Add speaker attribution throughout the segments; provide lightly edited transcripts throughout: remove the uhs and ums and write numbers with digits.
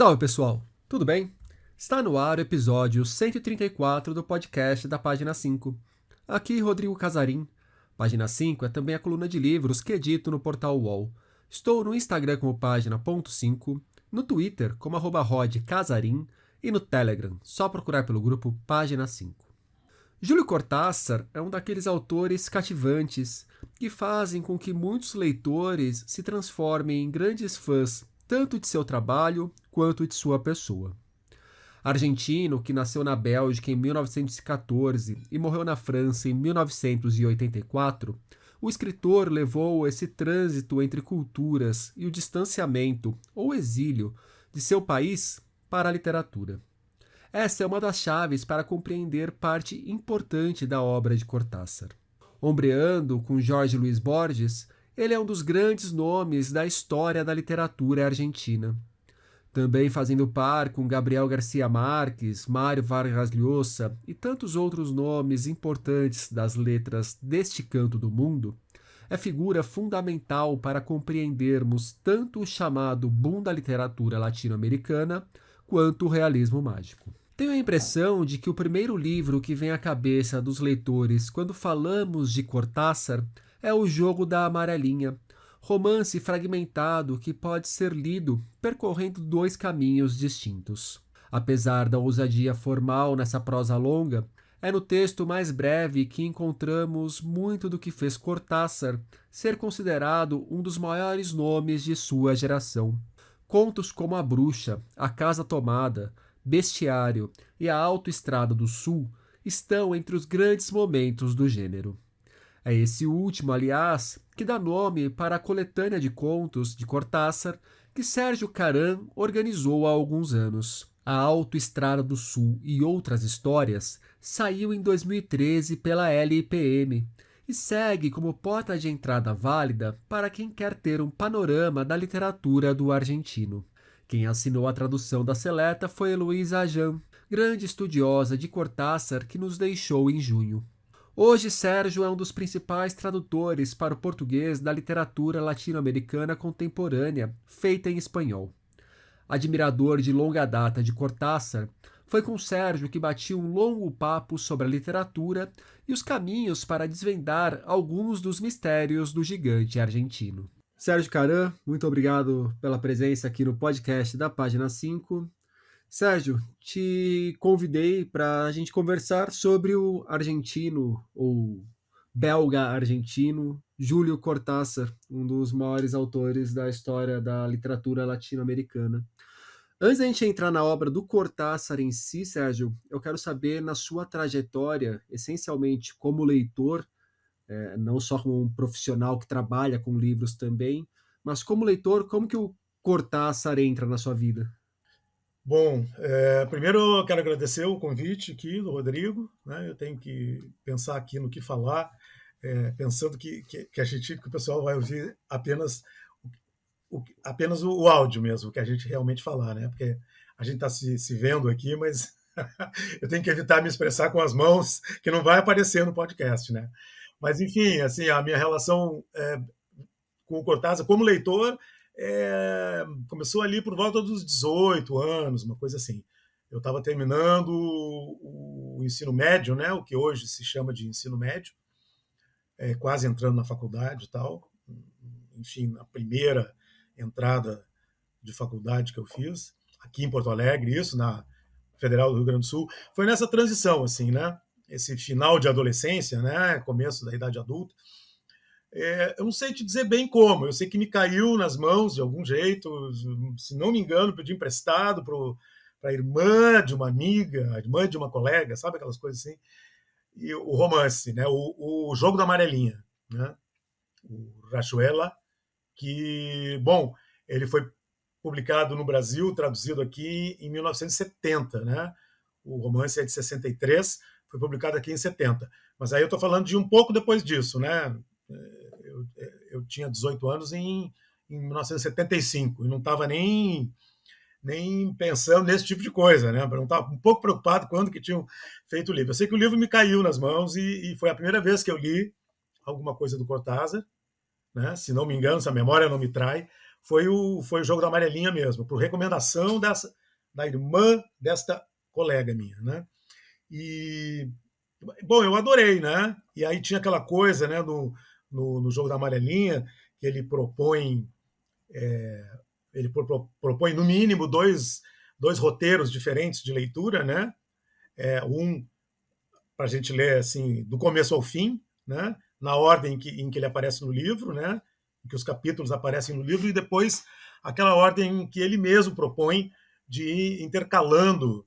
Speaker 1: Salve pessoal, tudo bem? Está no ar o episódio 134 do podcast da Página 5. Aqui Rodrigo Casarim. Página 5 é também a coluna de livros que edito no portal UOL. Estou no Instagram como página.5, no Twitter como @rodcasarim e no Telegram, só procurar pelo grupo Página 5. Júlio Cortázar é um daqueles autores cativantes que fazem com que muitos leitores se transformem em grandes fãs tanto de seu trabalho quanto de sua pessoa. Argentino que nasceu na Bélgica em 1914 e morreu na França em 1984, o escritor levou esse trânsito entre culturas e o distanciamento ou exílio de seu país para a literatura. Essa é uma das chaves para compreender parte importante da obra de Cortázar. Ombreando com Jorge Luis Borges, ele é um dos grandes nomes da história da literatura argentina. Também fazendo par com Gabriel Garcia Marques, Mário Vargas Llosa e tantos outros nomes importantes das letras deste canto do mundo, é figura fundamental para compreendermos tanto o chamado boom da literatura latino-americana quanto o realismo mágico. Tenho a impressão de que o primeiro livro que vem à cabeça dos leitores quando falamos de Cortázar é O Jogo da Amarelinha, romance fragmentado que pode ser lido percorrendo dois caminhos distintos. Apesar da ousadia formal nessa prosa longa, é no texto mais breve que encontramos muito do que fez Cortázar ser considerado um dos maiores nomes de sua geração. Contos como A Bruxa, A Casa Tomada, Bestiário e A Autoestrada do Sul estão entre os grandes momentos do gênero. É esse último, aliás, que dá nome para a coletânea de contos de Cortázar que Sérgio Caram organizou há alguns anos. A Autoestrada do Sul e Outras Histórias saiu em 2013 pela LPM e segue como porta de entrada válida para quem quer ter um panorama da literatura do argentino. Quem assinou a tradução da seleta foi Heloísa Ajam, grande estudiosa de Cortázar que nos deixou em junho. Hoje, Sérgio é um dos principais tradutores para o português da literatura latino-americana contemporânea, feita em espanhol. Admirador de longa data de Cortázar, foi com Sérgio que bati um longo papo sobre a literatura e os caminhos para desvendar alguns dos mistérios do gigante argentino. Sérgio Caram, muito obrigado pela presença aqui no podcast da Página 5. Sérgio, te convidei para a gente conversar sobre o argentino, ou belga argentino, Júlio Cortázar, um dos maiores autores da história da literatura latino-americana. Antes da gente entrar na obra do Cortázar em si, Sérgio, eu quero saber, na sua trajetória, essencialmente como leitor, não só como um profissional que trabalha com livros também, mas como leitor, como que o Cortázar entra na sua vida?
Speaker 2: Bom, primeiro eu quero agradecer o convite aqui do Rodrigo, né? Eu tenho que pensar aqui no que falar, pensando que o pessoal vai ouvir apenas o áudio mesmo, o que a gente realmente falar, né? Porque a gente está se vendo aqui, mas eu tenho que evitar me expressar com as mãos, que não vai aparecer no podcast, né? Mas enfim, assim, a minha relação com o Cortázar como leitor começou ali por volta dos 18 anos, uma coisa assim. Eu estava terminando o ensino médio, né, o que hoje se chama de ensino médio, quase entrando na faculdade e tal. Enfim, a primeira entrada de faculdade que eu fiz, aqui em Porto Alegre, isso, na Federal do Rio Grande do Sul, foi nessa transição, assim, né? Esse final de adolescência, né? Começo da idade adulta. Eu não sei te dizer bem como, eu sei que me caiu nas mãos de algum jeito, se não me engano, pedi emprestado para a irmã de uma amiga, a irmã de uma colega, sabe aquelas coisas assim? E o romance, né? O Jogo da Amarelinha, né? O Rachuela, que, bom, ele foi publicado no Brasil, traduzido aqui em 1970, né? O romance é de 63, foi publicado aqui em 70. Mas aí eu estou falando de um pouco depois disso, né? Eu tinha 18 anos em 1975 e não estava nem pensando nesse tipo de coisa, né? Eu não estava um pouco preocupado quando que tinham feito o livro. Eu sei que o livro me caiu nas mãos e foi a primeira vez que eu li alguma coisa do Cortázar, né? Se não me engano, se a memória não me trai, foi o Jogo da Amarelinha mesmo, por recomendação da irmã desta colega minha, né? E, bom, eu adorei, né? E aí tinha aquela coisa, né, no Jogo da Amarelinha, que ele propõe no mínimo dois roteiros diferentes de leitura, né? Um para a gente ler assim do começo ao fim, né? Na ordem em que ele aparece no livro, né? Em que os capítulos aparecem no livro, e depois aquela ordem que ele mesmo propõe de ir intercalando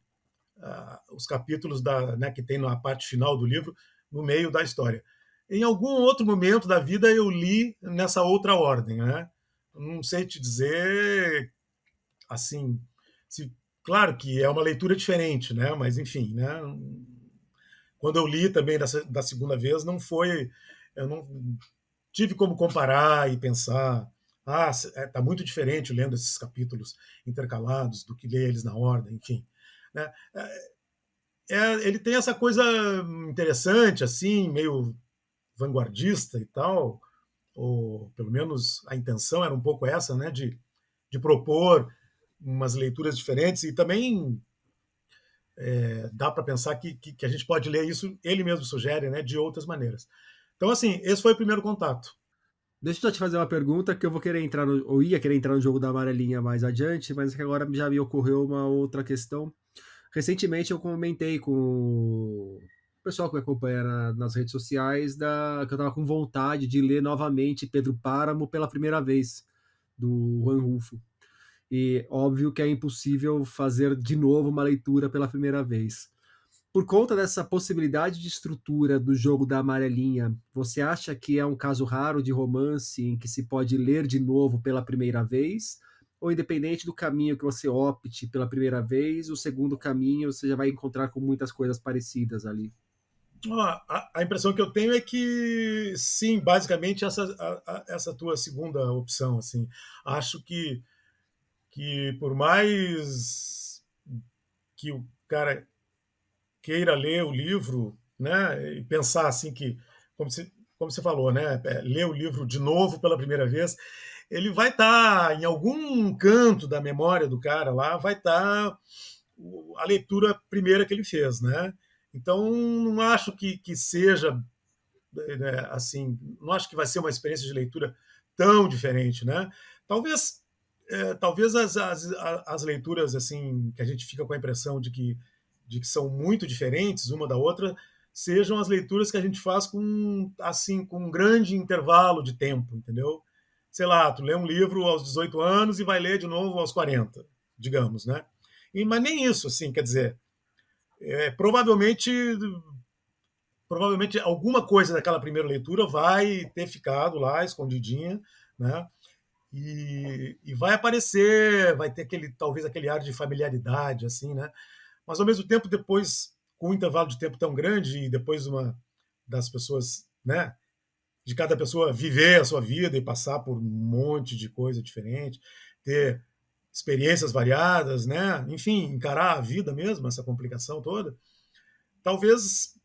Speaker 2: os capítulos né, que tem na parte final do livro no meio da história. Em algum outro momento da vida eu li nessa outra ordem, né? Não sei te dizer assim, se, claro que é uma leitura diferente, né? Mas enfim, né? Quando eu li também da segunda vez, eu não tive como comparar e pensar, está muito diferente lendo esses capítulos intercalados do que ler eles na ordem, enfim. Né? Ele tem essa coisa interessante, assim, meio vanguardista e tal, ou pelo menos a intenção era um pouco essa, né, de propor umas leituras diferentes, e também dá para pensar que a gente pode ler isso, ele mesmo sugere, né, de outras maneiras. Então, assim, esse foi o primeiro contato.
Speaker 1: Deixa eu te fazer uma pergunta que eu vou querer entrar no, ou ia querer entrar no jogo da amarelinha mais adiante, mas que agora já me ocorreu uma outra questão. Recentemente eu comentei com o pessoal que me acompanha nas redes sociais que eu estava com vontade de ler novamente Pedro Páramo pela primeira vez, do Juan Rulfo. E óbvio que é impossível fazer de novo uma leitura pela primeira vez. Por conta dessa possibilidade de estrutura do jogo da amarelinha, você acha que é um caso raro de romance em que se pode ler de novo pela primeira vez? Ou independente do caminho que você opte pela primeira vez, o segundo caminho você já vai encontrar com muitas coisas parecidas ali?
Speaker 2: A impressão que eu tenho é que, sim, basicamente essa tua segunda opção. Assim, acho que por mais que o cara queira ler o livro, né, e pensar assim que, como você falou, né, ler o livro de novo pela primeira vez, ele vai estar em algum canto da memória do cara lá, vai estar a leitura primeira que ele fez, né? Então, não acho que seja, né, assim, não acho que vai ser uma experiência de leitura tão diferente, né? Talvez, talvez as leituras assim que a gente fica com a impressão de que são muito diferentes uma da outra sejam as leituras que a gente faz com um grande intervalo de tempo, entendeu? Sei lá, tu lê um livro aos 18 anos e vai ler de novo aos 40, digamos, né? Mas nem isso, assim, quer dizer, provavelmente alguma coisa daquela primeira leitura vai ter ficado lá escondidinha, né? E vai aparecer, vai ter talvez aquele ar de familiaridade, assim, né? Mas ao mesmo tempo, depois, com um intervalo de tempo tão grande, e depois das pessoas, né? De cada pessoa viver a sua vida e passar por um monte de coisa diferente, ter experiências variadas, né? Enfim, encarar a vida mesmo, essa complicação toda. Talvez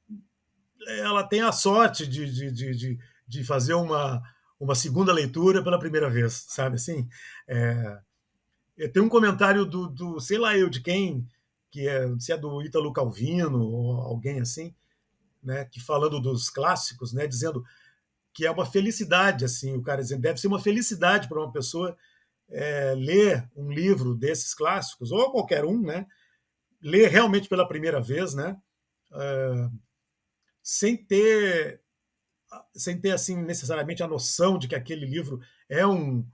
Speaker 2: ela tenha a sorte de fazer uma segunda leitura pela primeira vez, sabe assim? Tem um comentário sei lá eu de quem, se é do Ítalo Calvino ou alguém assim, né, que falando dos clássicos, né, dizendo que é uma felicidade, assim, o cara dizendo, deve ser uma felicidade para uma pessoa ler um livro desses clássicos, ou qualquer um, né, ler realmente pela primeira vez, né, sem ter assim necessariamente a noção de que aquele livro é um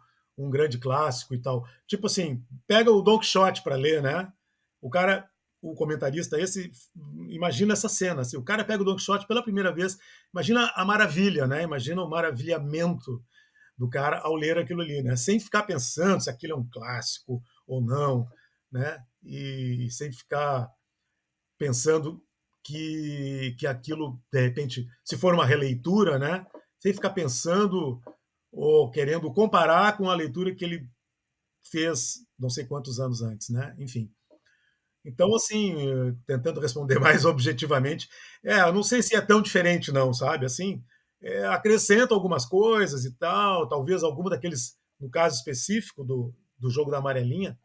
Speaker 2: grande clássico e tal. Tipo assim, pega o Don Quixote para ler, né? O cara, o comentarista esse, imagina essa cena, assim, o cara pega o Don Quixote pela primeira vez, imagina a maravilha, né? Imagina o maravilhamento do cara ao ler aquilo ali, né? Sem ficar pensando se aquilo é um clássico ou não, né? E sem ficar pensando que aquilo, de repente, se for uma releitura, né, sem ficar pensando ou querendo comparar com a leitura que ele fez não sei quantos anos antes, né? Enfim. Então, assim, tentando responder mais objetivamente, eu não sei se é tão diferente, não, sabe? Assim, acrescenta algumas coisas e tal, talvez alguma daqueles no caso específico do jogo da amarelinha,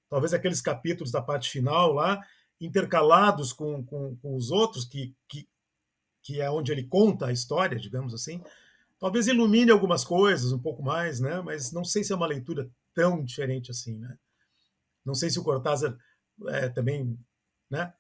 Speaker 2: talvez aqueles capítulos da parte final lá, intercalados com os outros, que é onde ele conta a história, digamos assim, talvez ilumine algumas coisas um pouco mais, né? Mas não sei se é uma leitura tão diferente assim, né? Não sei se o Cortázar também, né?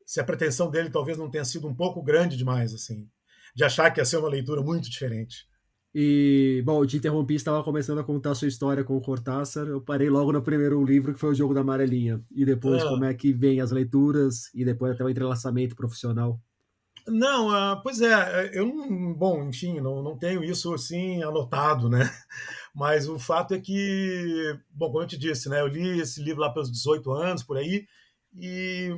Speaker 2: Se a pretensão dele talvez não tenha sido um pouco grande demais, assim, de achar que ia ser uma leitura muito diferente.
Speaker 1: E, bom, eu te interrompi, estava começando a contar a sua história com o Cortázar. Eu parei logo no primeiro livro, que foi O Jogo da Amarelinha. E depois, como
Speaker 2: Ah,
Speaker 1: é que vem as leituras e depois até o entrelaçamento profissional.
Speaker 2: não, pois é, eu não, bom, enfim, não tenho isso assim anotado, né? Mas o fato é que, bom, como eu te disse, né? Eu li esse livro lá pelos 18 anos, por aí, e,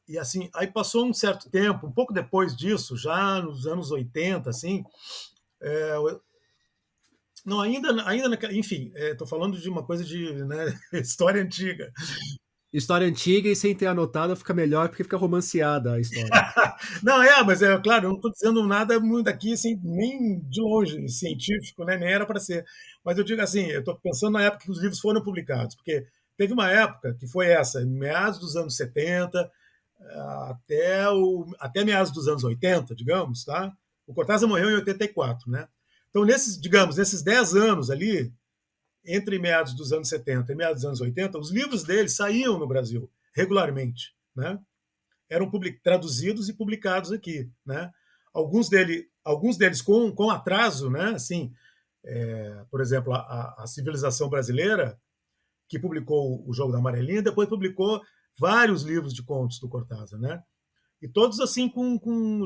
Speaker 2: e assim, aí passou um certo tempo, um pouco depois disso, já nos anos 80, assim, é, não, enfim, estou falando de uma coisa de, né, história antiga.
Speaker 1: História antiga e sem ter anotado fica melhor porque fica romanceada a história.
Speaker 2: Não, mas é claro, eu não estou dizendo nada muito aqui, assim, nem de longe científico, né? Nem era para ser. Mas eu digo assim, eu estou pensando na época que os livros foram publicados, porque teve uma época que foi essa, meados dos anos 70 até meados dos anos 80, digamos, tá? O Cortázar morreu em 84, né? Então, nesses 10 anos ali, entre meados dos anos 70 e meados dos anos 80, os livros dele saíam no Brasil regularmente, né? Eram traduzidos e publicados aqui, né? Alguns deles com atraso, né? Assim, por exemplo, a Civilização Brasileira, que publicou o Jogo da Amarelinha, depois publicou vários livros de contos do Cortázar, né? E todos assim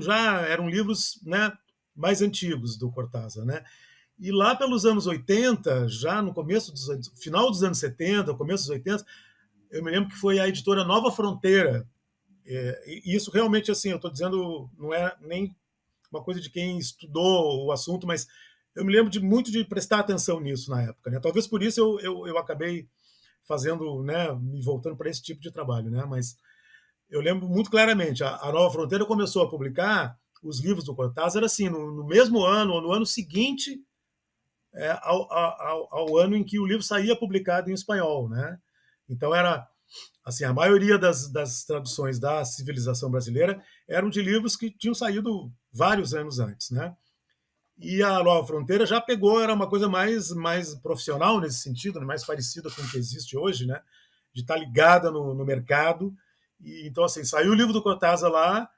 Speaker 2: já eram livros, né, mais antigos do Cortázar, né? E lá pelos anos 80, já no final dos anos 70, começo dos 80, eu me lembro que foi a editora Nova Fronteira. E isso realmente, assim, eu estou dizendo, não é nem uma coisa de quem estudou o assunto, mas eu me lembro muito de prestar atenção nisso na época, né? Talvez por isso eu acabei fazendo, né, me voltando para esse tipo de trabalho, né? Mas eu lembro muito claramente, a Nova Fronteira começou a publicar os livros do Cortázar assim, no mesmo ano ou no ano seguinte ao ano em que o livro saía publicado em espanhol, né? Então era assim, a maioria das traduções da civilização brasileira eram de livros que tinham saído vários anos antes, né? E a Nova Fronteira já pegou, era uma coisa mais profissional nesse sentido, né? Mais parecida com o que existe hoje, né? De estar ligada no mercado. E, então, assim, saiu o livro do Cortázar lá,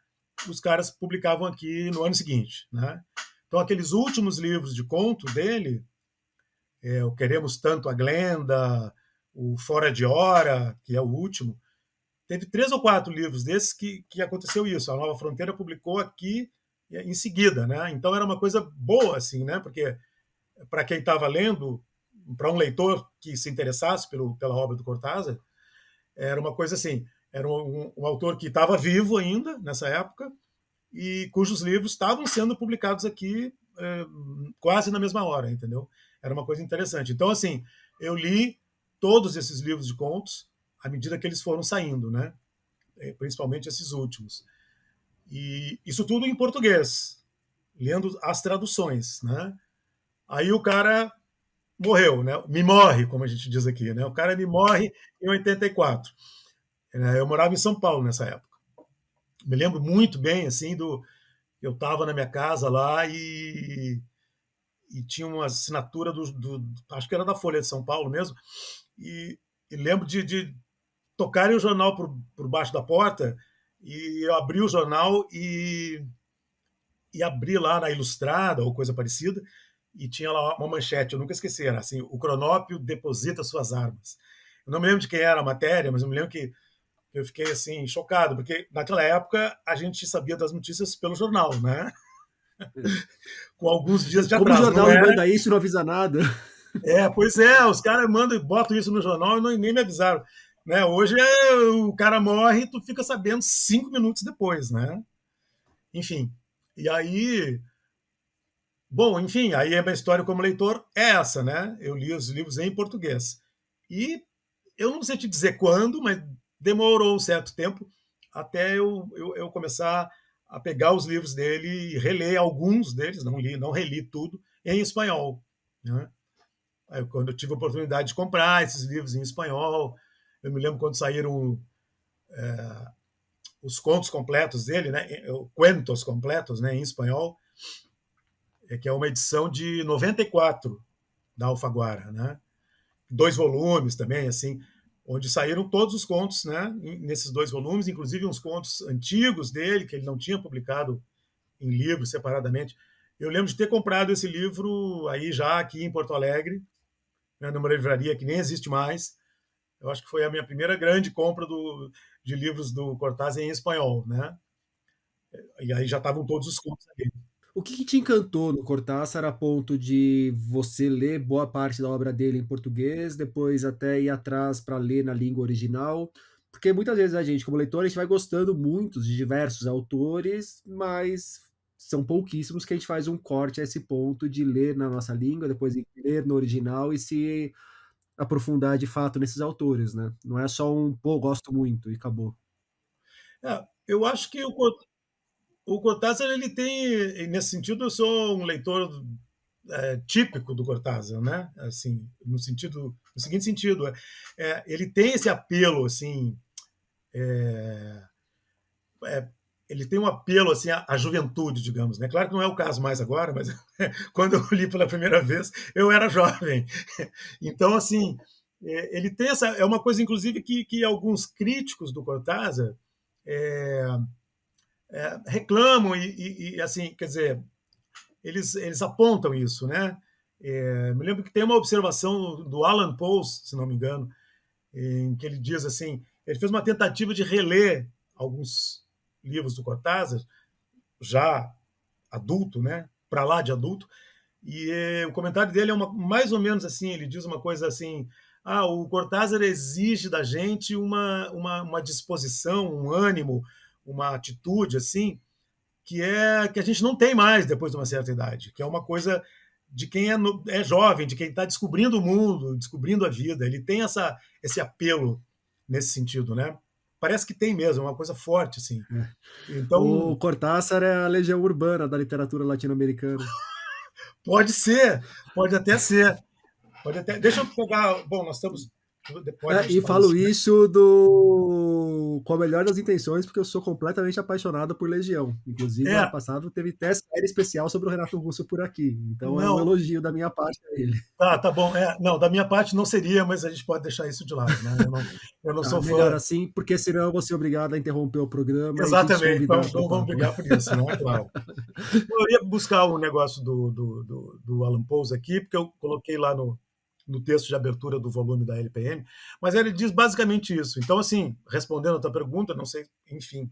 Speaker 2: os caras publicavam aqui no ano seguinte, né? Então, aqueles últimos livros de conto dele, o Queremos Tanto a Glenda, o Fora de Hora, que é o último, teve 3 ou 4 livros desses que aconteceu isso. A Nova Fronteira publicou aqui em seguida, né? Então era uma coisa boa, assim, né? Porque para quem estava lendo, para um leitor que se interessasse pela obra do Cortázar, era uma coisa assim, era um autor que estava vivo ainda nessa época e cujos livros estavam sendo publicados aqui quase na mesma hora, entendeu? Era uma coisa interessante. Então, assim, eu li todos esses livros de contos à medida que eles foram saindo, né? Principalmente esses últimos. E isso tudo em português, lendo as traduções, né? Aí o cara morreu, né? Me morre, como a gente diz aqui, né? O cara me morre em 84. Eu morava em São Paulo nessa época. Me lembro muito bem, assim, eu estava na minha casa lá e tinha uma assinatura acho que era da Folha de São Paulo mesmo, e lembro de tocarem o jornal por baixo da porta, e eu abri o jornal e abri lá na Ilustrada ou coisa parecida, e tinha lá uma manchete, eu nunca esqueci, era assim, o Cronópio deposita suas armas. Eu não me lembro de quem era a matéria, mas eu me lembro que eu fiquei assim chocado, porque naquela época a gente sabia das notícias pelo jornal, né? Com alguns dias de
Speaker 1: Como o
Speaker 2: atraso, não
Speaker 1: jornal me
Speaker 2: era?
Speaker 1: manda isso e não avisa nada.
Speaker 2: Pois os caras mandam e botam isso no jornal e nem me avisaram. Né? Hoje o cara morre e tu fica sabendo 5 minutos depois, né? Enfim. E aí, bom, enfim, aí a minha história como leitor é essa, né? Eu li os livros em português. E eu não sei te dizer quando, mas demorou um certo tempo até eu começar a pegar os livros dele e reler alguns deles, não reli tudo, em espanhol. Né? quando eu tive a oportunidade de comprar esses livros em espanhol. Eu me lembro quando saíram os contos completos dele, né, Cuentos completos, né, em espanhol, que é uma edição de 94 da Alfaguara, né? 2 volumes também, assim, onde saíram todos os contos, né, nesses 2 volumes, inclusive uns contos antigos dele, que ele não tinha publicado em livros separadamente. Eu lembro de ter comprado esse livro aí já aqui em Porto Alegre, né, numa livraria que nem existe mais. Eu acho que foi a minha primeira grande compra de livros do Cortázar em espanhol, né? E aí já estavam todos os contos ali.
Speaker 1: O que te encantou no Cortázar a ponto de você ler boa parte da obra dele em português, depois até ir atrás para ler na língua original? Porque muitas vezes a gente, como leitor, a gente vai gostando muito de diversos autores, mas são pouquíssimos que a gente faz um corte a esse ponto de ler na nossa língua, depois ir ler no original e se aprofundar de fato nesses autores, né? Não é só um, pô, gosto muito e acabou.
Speaker 2: Eu acho que o Cortázar, ele tem, nesse sentido, eu sou um leitor típico do Cortázar, né? Assim, no seguinte sentido, ele tem esse apelo, assim, é, ele tem um apelo assim à juventude, digamos, né? Claro que não é o caso mais agora, mas quando eu li pela primeira vez, eu era jovem. Então, assim, ele tem essa, é uma coisa, inclusive, que alguns críticos do Cortázar é, reclamam assim, quer dizer, eles apontam isso, né? Me lembro que tem uma observação do Alan Poe, se não me engano, em que ele diz assim, ele fez uma tentativa de reler alguns livros do Cortázar, já adulto, né? Para lá de adulto, e o comentário dele é mais ou menos assim, ele diz uma coisa assim, o Cortázar exige da gente uma disposição, um ânimo, uma atitude assim, que a gente não tem mais depois de uma certa idade, que é uma coisa de quem é jovem, de quem está descobrindo o mundo, descobrindo a vida. Ele tem esse apelo nesse sentido, né? Parece que tem mesmo, é uma coisa forte, assim.
Speaker 1: O
Speaker 2: Então,
Speaker 1: Cortázar é a legião urbana da literatura latino-americana.
Speaker 2: pode ser, pode até ser. Pode até. Deixa eu pegar. Bom, nós estamos. Depois a gente
Speaker 1: E
Speaker 2: fala
Speaker 1: falo
Speaker 2: isso.
Speaker 1: isso com a melhor das intenções, porque eu sou completamente apaixonado por Legião. Inclusive, ano
Speaker 2: É,
Speaker 1: passado teve até série especial sobre o Renato Russo por aqui. Então é um
Speaker 2: não,
Speaker 1: elogio da minha parte a ele.
Speaker 2: tá bom. Não, da minha parte não seria, mas a gente pode deixar isso de lado, né? Eu não
Speaker 1: Tá,
Speaker 2: sou
Speaker 1: melhor
Speaker 2: fã.
Speaker 1: assim, porque senão eu vou ser obrigado a interromper o programa e te
Speaker 2: Exatamente,
Speaker 1: desconvidar para o
Speaker 2: não vamos
Speaker 1: papo.
Speaker 2: brigar por isso, né? Claro. Eu ia buscar o negócio do Alan Poe aqui, porque eu coloquei lá no texto de abertura do volume da LPM, mas ele diz basicamente isso. Então, assim, respondendo a tua pergunta, não sei, enfim,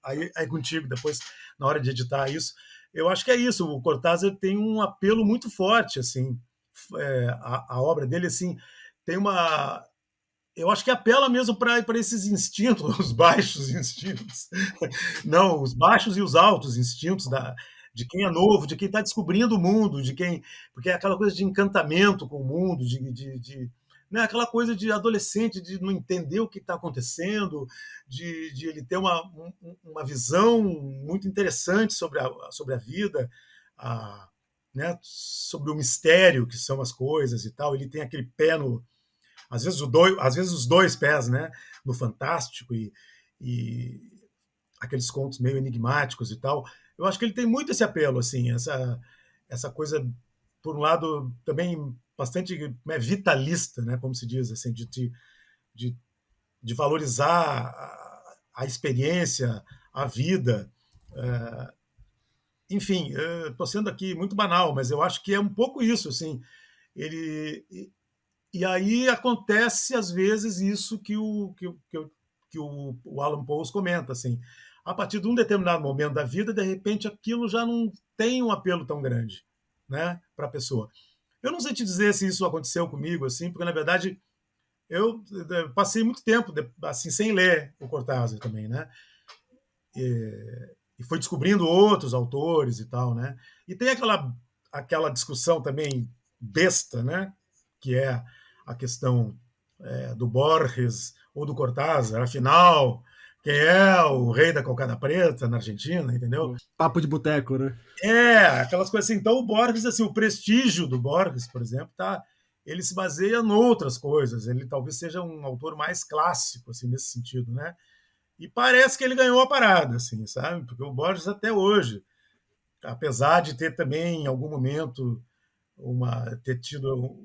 Speaker 2: aí é contigo depois, na hora de editar isso, eu acho que é isso. O Cortázar tem um apelo muito forte, assim, a obra dele, assim, tem uma. Eu acho que apela mesmo para esses instintos, os baixos instintos, não, os baixos e os altos instintos de quem é novo, de quem está descobrindo o mundo, de quem. Porque é aquela coisa de encantamento com o mundo, né, aquela coisa de adolescente, de não entender o que está acontecendo, de ele ter uma visão muito interessante sobre a vida, a, né, sobre o mistério que são as coisas e tal. Ele tem aquele pé no. Às vezes os dois pés, né, no fantástico e aqueles contos meio enigmáticos e tal. Eu acho que ele tem muito esse apelo, assim, essa coisa, por um lado, também bastante vitalista, né, como se diz, assim, de, de valorizar a experiência, a vida. Enfim, estou sendo aqui muito banal, mas eu acho que é um pouco isso, assim. Ele, e aí acontece, às vezes, isso que o Alan Poe comenta, assim. A partir de um determinado momento da vida, de repente, aquilo já não tem um apelo tão grande, né, para a pessoa. Eu não sei te dizer se isso aconteceu comigo, assim, porque, na verdade, eu passei muito tempo assim sem ler o Cortázar também, né? E fui descobrindo outros autores e tal, né? E tem aquela discussão também besta, né? Que é a questão do Borges ou do Cortázar, afinal, quem é o rei da cocada preta na Argentina, entendeu?
Speaker 1: Papo de boteco, né?
Speaker 2: Aquelas coisas assim. Então, o Borges, assim, o prestígio do Borges, por exemplo, tá, ele se baseia em outras coisas. Ele talvez seja um autor mais clássico, assim, nesse sentido, né? E parece que ele ganhou a parada, assim, sabe? Porque o Borges até hoje, apesar de ter também em algum momento ter tido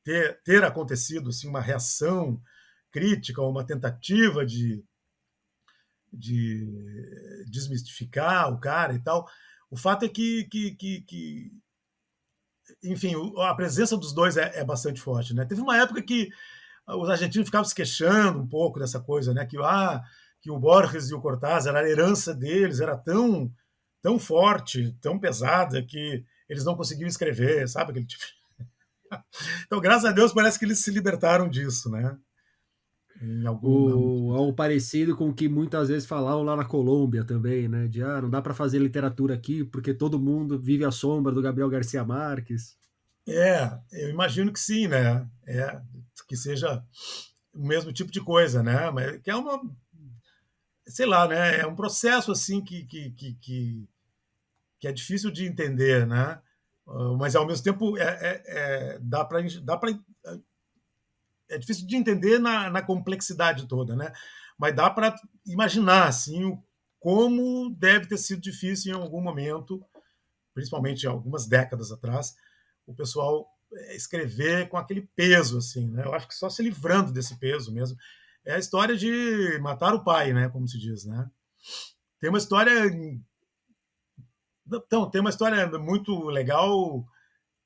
Speaker 2: ter acontecido assim uma reação crítica, uma tentativa de desmistificar o cara e tal. O fato é que enfim, a presença dos dois é bastante forte, né? Teve uma época que os argentinos ficavam se queixando um pouco dessa coisa, né? Que o Borges e o Cortázar, a herança deles era tão forte, tão pesada, que eles não conseguiam escrever, sabe? Aquele tipo. Então, graças a Deus, parece que eles se libertaram disso, né? Em alguma medida.
Speaker 1: Algo parecido com o que muitas vezes falavam lá na Colômbia também, né? De não dá para fazer literatura aqui porque todo mundo vive à sombra do Gabriel Garcia Marques.
Speaker 2: Eu imagino que sim, né? Que seja o mesmo tipo de coisa, né? Mas que é uma, sei lá, né? É um processo assim que é difícil de entender, né? Mas ao mesmo tempo dá para é difícil de entender na complexidade toda, né? Mas dá para imaginar assim como deve ter sido difícil em algum momento, principalmente algumas décadas atrás, o pessoal escrever com aquele peso assim, né? Eu acho que só se livrando desse peso mesmo. É a história de matar o pai, né? Como se diz, né? Tem uma história, então, tem uma história muito legal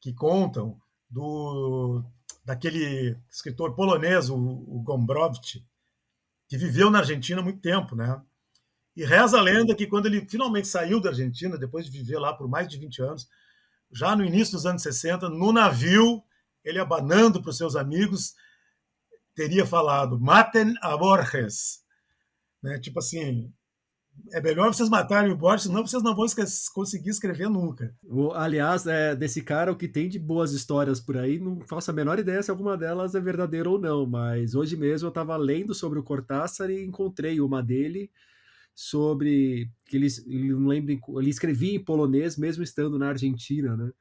Speaker 2: que contam daquele escritor polonês, o Gombrowicz, que viveu na Argentina há muito tempo, né? E reza a lenda que quando ele finalmente saiu da Argentina, depois de viver lá por mais de 20 anos, já no início dos anos 60, no navio, ele abanando para os seus amigos, teria falado: matem a Borges. Né? Tipo assim, é melhor vocês matarem o Borges, senão vocês não vão conseguir escrever nunca.
Speaker 1: Aliás, desse cara, o que tem de boas histórias por aí, não faço a menor ideia se alguma delas é verdadeira ou não, mas hoje mesmo eu estava lendo sobre o Cortázar e encontrei uma dele sobre que ele não lembro, ele escrevia em polonês mesmo estando na Argentina, né?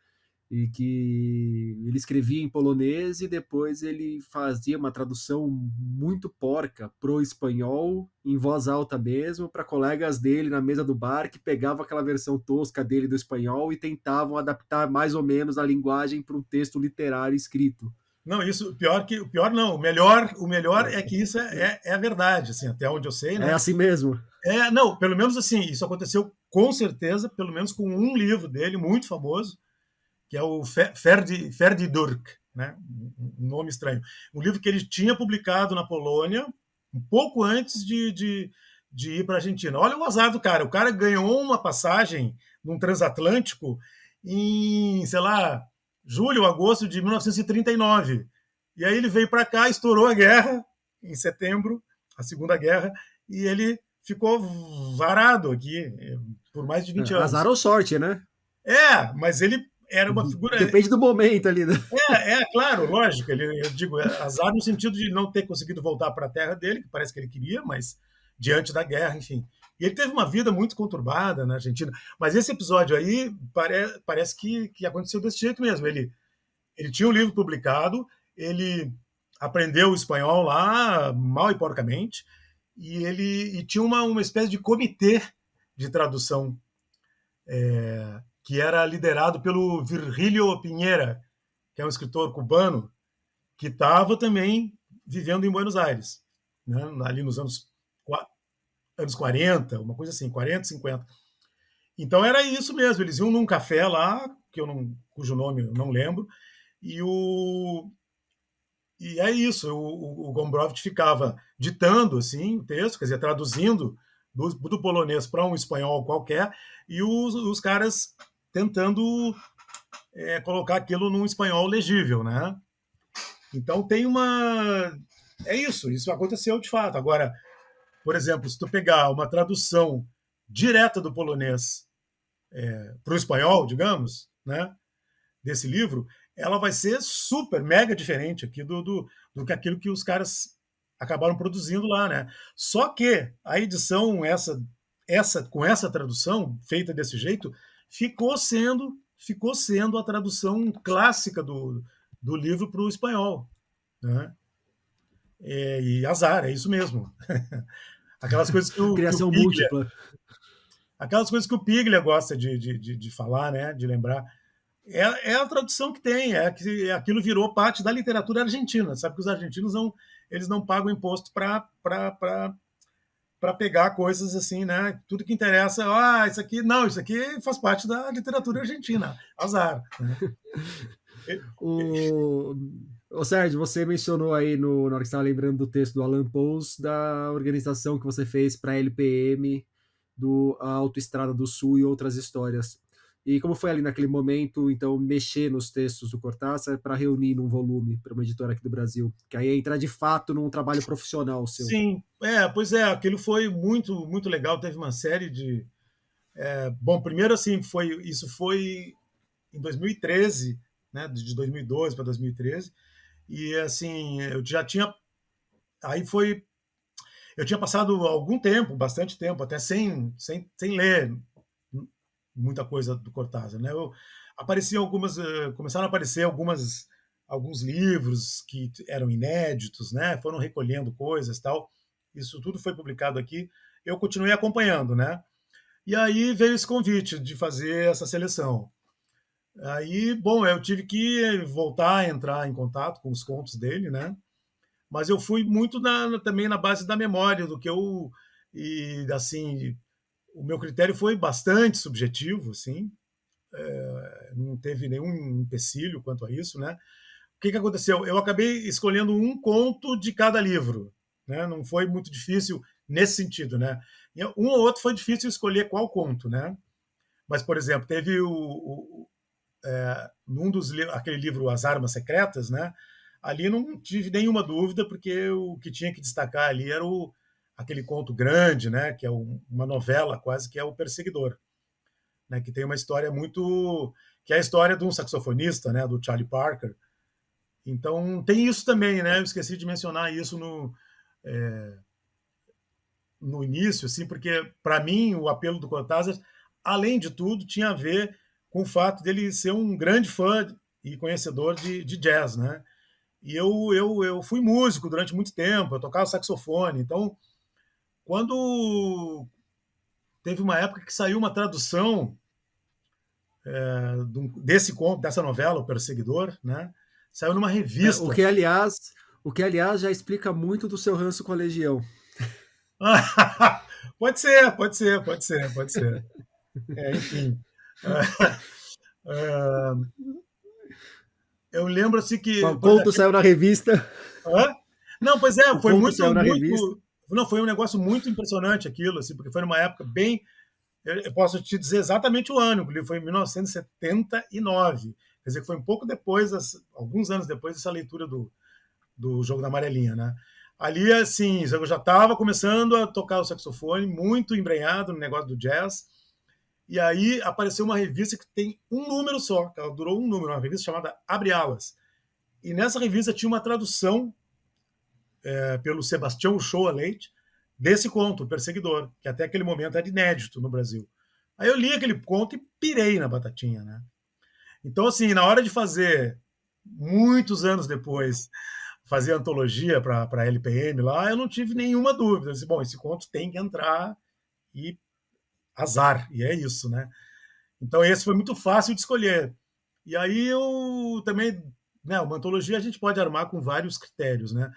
Speaker 1: E que ele escrevia em polonês e depois ele fazia uma tradução muito porca pro espanhol, em voz alta mesmo, para colegas dele na mesa do bar que pegavam aquela versão tosca dele do espanhol e tentavam adaptar mais ou menos a linguagem para um texto literário escrito.
Speaker 2: Não, isso, o pior não, o melhor é que isso é a verdade, assim, até onde eu sei,
Speaker 1: É
Speaker 2: né?
Speaker 1: assim mesmo.
Speaker 2: Não, pelo menos assim, isso aconteceu com certeza, pelo menos com um livro dele muito famoso, que é o Ferdi Durk, né? Um nome estranho. Um livro que ele tinha publicado na Polônia um pouco antes de ir para a Argentina. Olha o azar do cara. O cara ganhou uma passagem num transatlântico em, sei lá, julho, agosto de 1939. E aí ele veio para cá, estourou a guerra em setembro, a Segunda Guerra, e ele ficou varado aqui por mais de 20
Speaker 1: Azar
Speaker 2: anos.
Speaker 1: ou sorte, né?
Speaker 2: Mas ele era uma figura.
Speaker 1: Depende do momento ali, né?
Speaker 2: Claro, lógico. Eu digo, azar no sentido de não ter conseguido voltar para a terra dele, que parece que ele queria, mas diante da guerra, enfim. E ele teve uma vida muito conturbada na Argentina. Mas esse episódio aí parece que aconteceu desse jeito mesmo. Ele tinha um livro publicado, ele aprendeu o espanhol lá, mal e porcamente, e tinha uma espécie de comitê de tradução que era liderado pelo Virgilio Pinheira, que é um escritor cubano, que estava também vivendo em Buenos Aires, né? Ali nos anos 40, uma coisa assim, 40, 50. Então era isso mesmo, eles iam num café lá, cujo nome eu não lembro, e, e é isso, o Gombrowicz ficava ditando assim, o texto, quer dizer, traduzindo do polonês para um espanhol qualquer, e os caras tentando colocar aquilo num espanhol legível, né? Então tem uma. Isso aconteceu de fato. Agora, por exemplo, se tu pegar uma tradução direta do polonês para o espanhol, digamos, né, desse livro, ela vai ser super, mega diferente aqui do que aquilo que os caras acabaram produzindo lá, né? Só que a edição, com essa tradução feita desse jeito, ficou sendo a tradução clássica do livro para o espanhol, né? E azar, é isso mesmo. Aquelas coisas que o
Speaker 1: Criação
Speaker 2: Piglia,
Speaker 1: múltipla.
Speaker 2: aquelas coisas que o Piglia gosta de falar, né? De lembrar. É a tradução que tem, é que aquilo virou parte da literatura argentina. Sabe que os argentinos eles não pagam imposto para pegar coisas assim, né? Tudo que interessa, isso aqui não, isso aqui faz parte da literatura argentina. Azar, né?
Speaker 1: O... Ô, Sérgio, você mencionou aí, na hora que você estava lembrando do texto do Alan Pous, da organização que você fez para a LPM, do Autoestrada do Sul e outras histórias. E como foi ali naquele momento, então, mexer nos textos do Cortázar para reunir num volume para uma editora aqui do Brasil? Que aí entra de fato num trabalho profissional seu.
Speaker 2: Sim, pois é, aquilo foi muito, muito legal. Teve uma série de. Bom, primeiro, assim, isso foi em 2013, né? De 2012 para 2013. E, assim, eu já tinha. Aí foi. Eu tinha passado algum tempo, bastante tempo, até sem ler muita coisa do Cortázar, né? Apareciam começaram a aparecer alguns livros que eram inéditos, né? Foram recolhendo coisas, tal. Isso tudo foi publicado aqui. Eu continuei acompanhando, né? E aí veio esse convite de fazer essa seleção. Aí, bom, eu tive que voltar a entrar em contato com os contos dele, né? Mas eu fui muito também na base da memória do que eu e assim o meu critério foi bastante subjetivo, assim, não teve nenhum empecilho quanto a isso, né? O que aconteceu? Eu acabei escolhendo um conto de cada livro, né? Não foi muito difícil nesse sentido, né? Um ou outro foi difícil escolher qual conto, né? Mas, por exemplo, teve num aquele livro As Armas Secretas, né? Ali não tive nenhuma dúvida, porque o que tinha que destacar ali era aquele conto grande, né? Que é uma novela quase, que é O Perseguidor, né? Que tem uma história muito, que é a história de um saxofonista, né? Do Charlie Parker. Então tem isso também, né? Eu esqueci de mencionar isso no início, assim, porque para mim o apelo do Cortázar, além de tudo, tinha a ver com o fato dele ser um grande fã e conhecedor de jazz, né? E eu fui músico durante muito tempo, eu tocava saxofone. Então, quando teve uma época que saiu uma tradução desse conto, dessa novela, O Perseguidor, né? Saiu numa
Speaker 1: É, o
Speaker 2: revista.
Speaker 1: que, aliás, o que, aliás, já explica muito do seu ranço com a Legião.
Speaker 2: Pode ser, pode ser, pode ser, pode ser. Enfim. Eu lembro assim que,
Speaker 1: O
Speaker 2: por exemplo,
Speaker 1: conto saiu na revista.
Speaker 2: hã? Não, pois é,
Speaker 1: O conto saiu na revista.
Speaker 2: não, foi um negócio muito impressionante aquilo, assim, porque foi numa época bem, eu posso te dizer exatamente o ano, porque foi em 1979, quer dizer que foi um pouco depois, alguns anos depois dessa leitura do Jogo da Amarelinha, né? Ali, assim, eu já estava começando a tocar o saxofone, muito embrenhado no negócio do jazz, e aí apareceu uma revista que tem um número só, que ela durou um número, uma revista chamada Abre Alas. E nessa revista tinha uma tradução pelo Sebastião Uchoa Leite desse conto, O Perseguidor, que até aquele momento era inédito no Brasil. Aí eu li aquele conto e pirei na batatinha, né? Então, assim, na hora de fazer, muitos anos depois, fazer antologia para a LPM lá, eu não tive nenhuma dúvida. Eu disse, bom, esse conto tem que entrar e azar, e é isso, né? Então, esse foi muito fácil de escolher. E aí eu também, né, uma antologia a gente pode armar com vários critérios, né?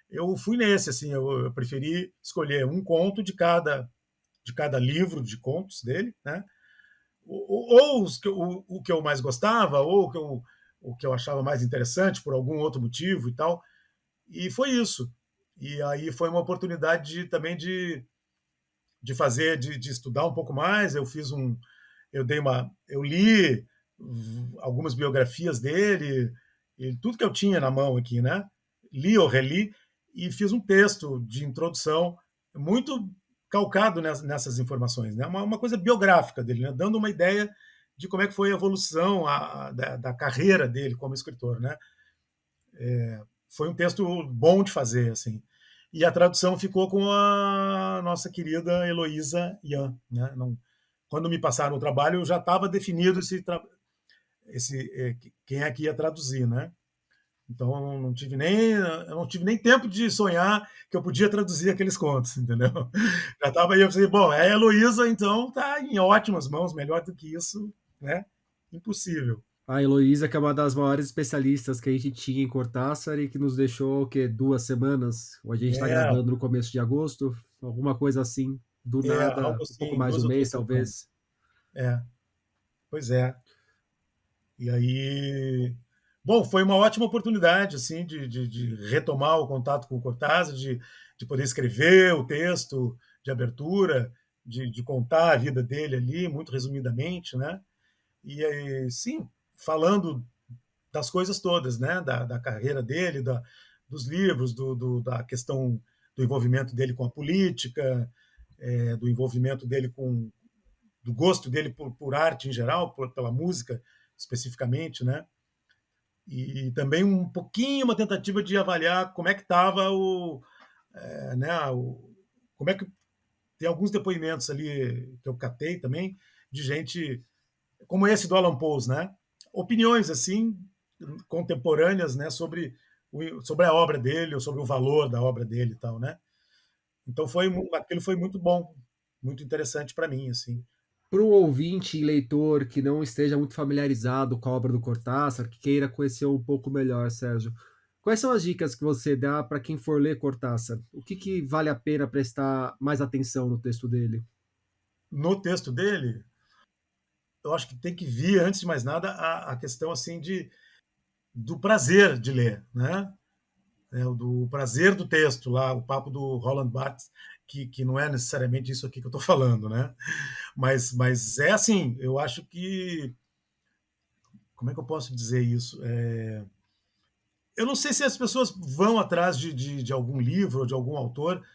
Speaker 2: Eu fui nesse, assim, eu preferi escolher um conto de cada livro de contos dele, né? Ou o que eu mais gostava, ou o que eu achava mais interessante por algum outro motivo e tal. E foi isso. E aí foi uma oportunidade também de fazer, de estudar um pouco mais. Eu li algumas biografias dele, e tudo que eu tinha na mão aqui, né? Li ou reli e fiz um texto de introdução muito calcado nessas informações, né? Uma coisa biográfica dele, né? Dando uma ideia de como é que foi a evolução da carreira dele como escritor, né? Foi um texto bom de fazer, assim. E a tradução ficou com a nossa querida Heloísa Yan, né? Não, quando me passaram o trabalho, já estava definido quem é que ia traduzir, né? Então eu não tive nem tempo de sonhar que eu podia traduzir aqueles contos, entendeu? Já estava aí, eu falei, bom, é a Heloísa, então tá em ótimas mãos, melhor do que isso, né? Impossível.
Speaker 1: A Heloísa, que é uma das maiores especialistas que a gente tinha em Cortázar e que nos deixou, o quê? 2 semanas? Ou a gente está
Speaker 2: É,
Speaker 1: gravando no começo de agosto, alguma coisa assim, do
Speaker 2: algo
Speaker 1: nada, um pouco
Speaker 2: assim,
Speaker 1: mais de
Speaker 2: duas
Speaker 1: um
Speaker 2: ou
Speaker 1: mês,
Speaker 2: três semanas.
Speaker 1: talvez.
Speaker 2: É, pois é. E aí, bom, foi uma ótima oportunidade, assim, de retomar o contato com o Cortázar, de poder escrever o texto de abertura, de contar a vida dele ali, muito resumidamente, né? E aí, sim, falando das coisas todas, né? Da carreira dele, dos livros, da questão do envolvimento dele com a política, do envolvimento dele com, do gosto dele por arte em geral, pela música especificamente, né? E também um pouquinho uma tentativa de avaliar como é que estava né, como é que tem alguns depoimentos ali que eu catei também de gente como esse do Alan Poe, né? Opiniões assim contemporâneas, né, sobre a obra dele, ou sobre o valor da obra dele e tal, né? Então aquilo foi muito bom, muito interessante para mim, assim.
Speaker 1: Para um ouvinte e leitor que não esteja muito familiarizado com a obra do Cortázar, que queira conhecer um pouco melhor, Sérgio, quais são as dicas que você dá para quem for ler Cortázar? O que vale a pena prestar mais atenção no texto dele?
Speaker 2: No texto dele, eu acho que tem que vir antes de mais nada a questão assim do prazer de ler, né? Do prazer do texto lá, o papo do Roland Barthes, que não é necessariamente isso aqui que eu estou falando, né? Mas é assim, eu acho que. Como é que eu posso dizer isso? Eu não sei se as pessoas vão atrás de algum livro ou de algum autor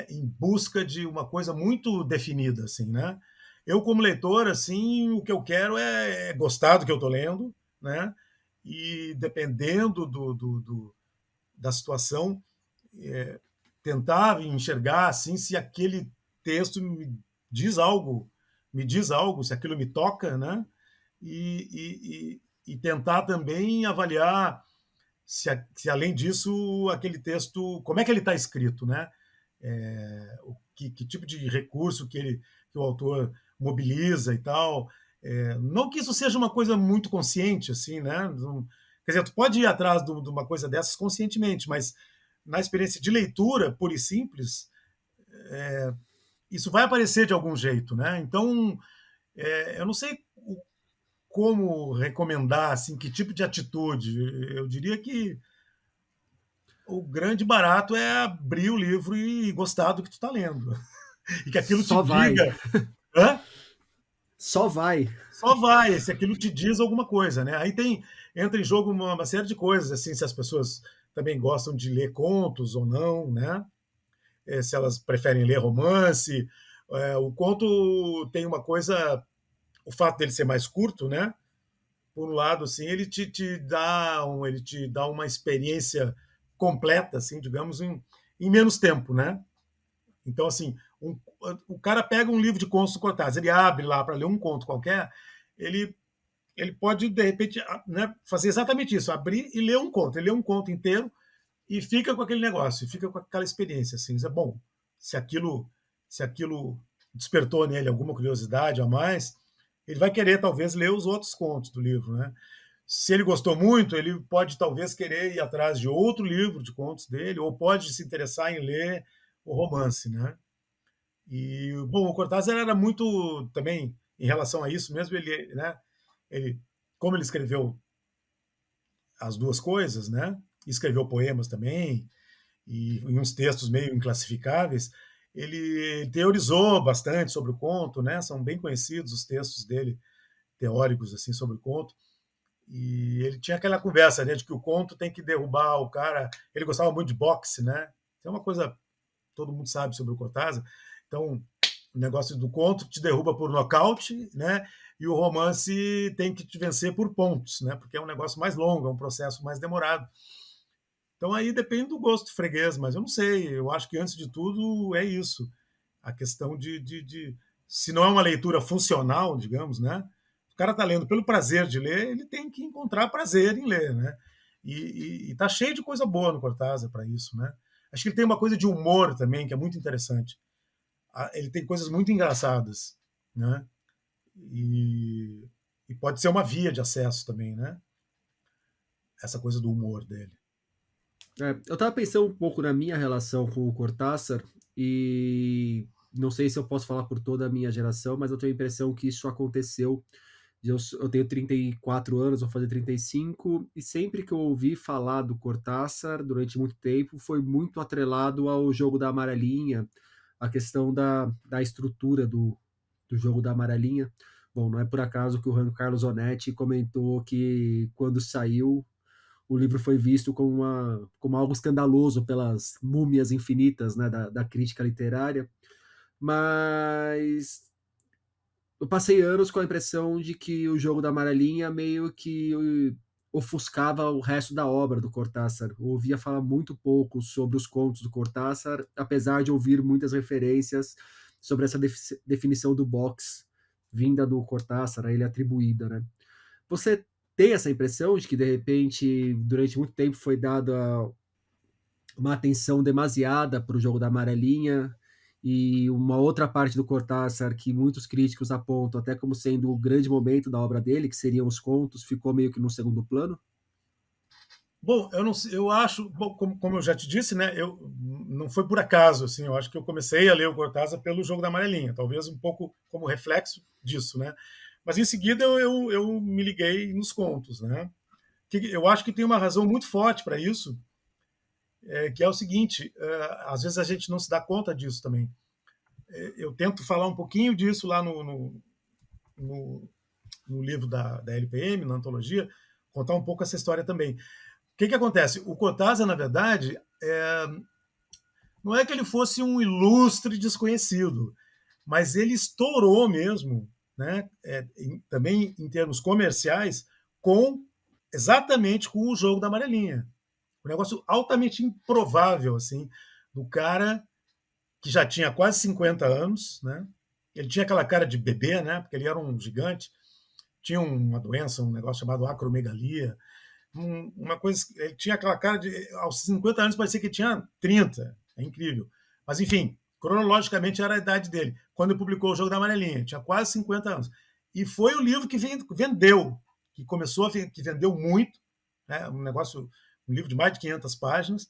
Speaker 2: em busca de uma coisa muito definida, assim, né? Eu, como leitor, assim, o que eu quero é gostar do que eu estou lendo, né? E dependendo da situação, tentar enxergar assim se aquele texto diz algo, me diz algo, se aquilo me toca, né? E tentar também avaliar se além disso aquele texto, como é que ele está escrito, né? Que tipo de recurso que o autor mobiliza e tal. Não que isso seja uma coisa muito consciente, assim, né? Não, quer dizer, tu pode ir atrás de uma coisa dessas conscientemente, mas na experiência de leitura pura e simples, isso vai aparecer de algum jeito, né? Então, eu não sei como recomendar, assim, que tipo de atitude. Eu diria que o grande barato é abrir o livro e gostar do que tu está lendo. E que aquilo te
Speaker 1: Só vai,
Speaker 2: diga. Hã?
Speaker 1: só vai.
Speaker 2: Só vai, se aquilo te diz alguma coisa, né? Aí entra em jogo uma série de coisas, assim, se as pessoas também gostam de ler contos ou não, né? Se elas preferem ler romance. O conto tem uma coisa, o fato dele ser mais curto, né? Por um lado, assim, ele te dá uma experiência completa, assim, digamos, em menos tempo, né? Então, assim, o cara pega um livro de contos do Cortázar, ele abre lá para ler um conto qualquer, ele, ele pode, de repente, né, fazer exatamente isso, abrir e ler um conto. Ele lê um conto inteiro e fica com aquele negócio, fica com aquela experiência. Assim, é bom, se aquilo, se aquilo despertou nele alguma curiosidade a mais, ele vai querer, talvez, ler os outros contos do livro. Né? Se ele gostou muito, ele pode, talvez, querer ir atrás de outro livro de contos dele, ou pode se interessar em ler o romance. Né? E, bom, o Cortázar era muito também em relação a isso mesmo, ele como ele escreveu as duas coisas, né? Escreveu poemas também e uns textos meio inclassificáveis. Ele teorizou bastante sobre o conto, né? São bem conhecidos os textos dele teóricos assim sobre o conto. E ele tinha aquela conversa, né, de que o conto tem que derrubar o cara. Ele gostava muito de boxe, né? É uma coisa que todo mundo sabe sobre o Cortázar. Então, o negócio do conto te derruba por nocaute, né? E o romance tem que te vencer por pontos, né? Porque é um negócio mais longo, é um processo mais demorado. Então aí depende do gosto freguês, mas eu não sei. Eu acho que antes de tudo é isso. A questão se não é uma leitura funcional, digamos, né? O cara está lendo pelo prazer de ler, ele tem que encontrar prazer em ler, né? E tá cheio de coisa boa no Cortázar para isso, né? Acho que ele tem uma coisa de humor também que é muito interessante. Ele tem coisas muito engraçadas, né? E, e pode ser uma via de acesso também, né? Essa coisa do humor dele.
Speaker 1: Eu estava pensando um pouco na minha relação com o Cortázar e não sei se eu posso falar por toda a minha geração, mas eu tenho a impressão que isso aconteceu. Eu tenho 34 anos, vou fazer 35, e sempre que eu ouvi falar do Cortázar durante muito tempo foi muito atrelado ao jogo da amarelinha, a questão da estrutura do jogo da amarelinha. Bom, não é por acaso que o Juan Carlos Onetti comentou que quando saiu o livro foi visto como algo escandaloso pelas múmias infinitas, né, da crítica literária, mas eu passei anos com a impressão de que o jogo da amarelinha meio que ofuscava o resto da obra do Cortázar. Eu ouvia falar muito pouco sobre os contos do Cortázar, apesar de ouvir muitas referências sobre essa definição do box vinda do Cortázar, a ele atribuída, né? Você tem essa impressão de que, de repente, durante muito tempo foi dada uma atenção demasiada para o jogo da amarelinha e uma outra parte do Cortázar que muitos críticos apontam até como sendo o grande momento da obra dele, que seriam os contos, ficou meio que no segundo plano?
Speaker 2: Bom, eu não sei, eu acho, bom, como eu já te disse, né, eu não foi por acaso, assim, eu acho que eu comecei a ler o Cortázar pelo Jogo da Amarelinha, talvez um pouco como reflexo disso, né? Mas em seguida eu me liguei nos contos, né? Eu acho que tem uma razão muito forte para isso, que é o seguinte: às vezes a gente não se dá conta disso também. Eu tento falar um pouquinho disso lá no, no livro da LPM, na antologia, contar um pouco essa história também. O que acontece? O Cortázar, na verdade, não é que ele fosse um ilustre desconhecido, mas ele estourou mesmo, né? Também em termos comerciais, com exatamente com o jogo da amarelinha. Um negócio altamente improvável, assim, do cara que já tinha quase 50 anos, né? Ele tinha aquela cara de bebê, né? Porque ele era um gigante, tinha uma doença, um negócio chamado acromegalia, uma coisa, ele tinha aquela cara de, aos 50 anos parecia que tinha 30, é incrível. Mas enfim, cronologicamente era a idade dele, quando ele publicou o Jogo da Amarelinha, tinha quase 50 anos. E foi o livro que vendeu, que começou a que vendeu muito, né? Um livro de mais de 500 páginas,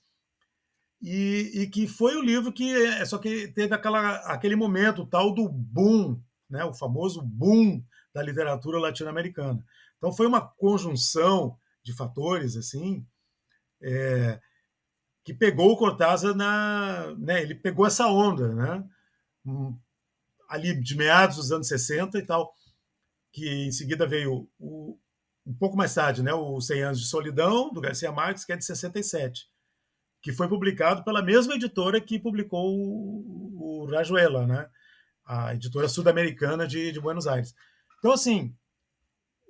Speaker 2: e que foi o livro que só que teve aquele momento tal do boom, né? O famoso boom da literatura latino-americana. Então foi uma conjunção de fatores assim, que pegou o Cortázar né, ele pegou essa onda, né? Ali de meados dos anos 60 e tal, que em seguida veio um pouco mais tarde, né, o 100 anos de solidão do Garcia Marques, que é de 67, que foi publicado pela mesma editora que publicou o Rayuela, né? A editora sul-americana de Buenos Aires. Então, assim,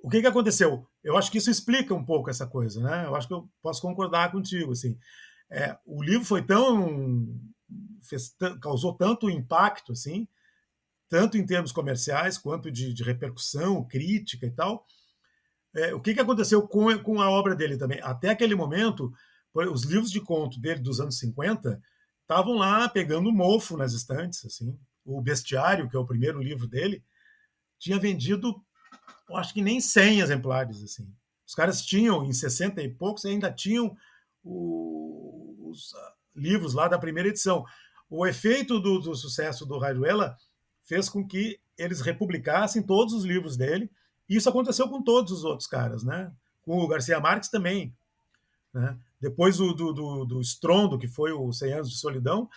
Speaker 2: o que aconteceu? Eu acho que isso explica um pouco essa coisa, né? Eu acho que eu posso concordar contigo, assim. O livro foi causou tanto impacto, assim, tanto em termos comerciais quanto de repercussão, crítica e tal. O que aconteceu com a obra dele também? Até aquele momento, os livros de conto dele dos anos 50 estavam lá pegando mofo nas estantes, assim. O Bestiário, que é o primeiro livro dele, tinha vendido, eu acho que nem 100 exemplares, assim. Os caras tinham, em 60 e poucos, ainda tinham os livros lá da primeira edição. O efeito do sucesso do Rayuela fez com que eles republicassem todos os livros dele. E isso aconteceu com todos os outros caras, né? Com o Garcia Marques também, né? Depois do estrondo, que foi o 100 Anos de Solidão,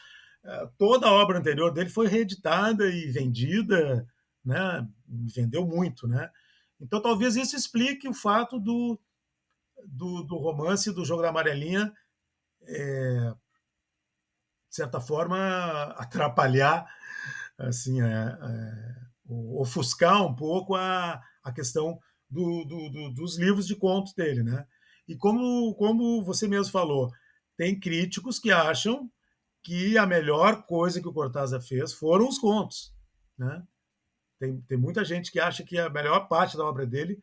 Speaker 2: toda a obra anterior dele foi reeditada e vendida, né? Vendeu muito, né? Então talvez isso explique o fato do romance do Jogo da Amarelinha, de certa forma, atrapalhar, assim, ofuscar um pouco a questão dos livros de contos dele, né? E como você mesmo falou, tem críticos que acham que a melhor coisa que o Cortázar fez foram os contos, né? Tem muita gente que acha que a melhor parte da obra dele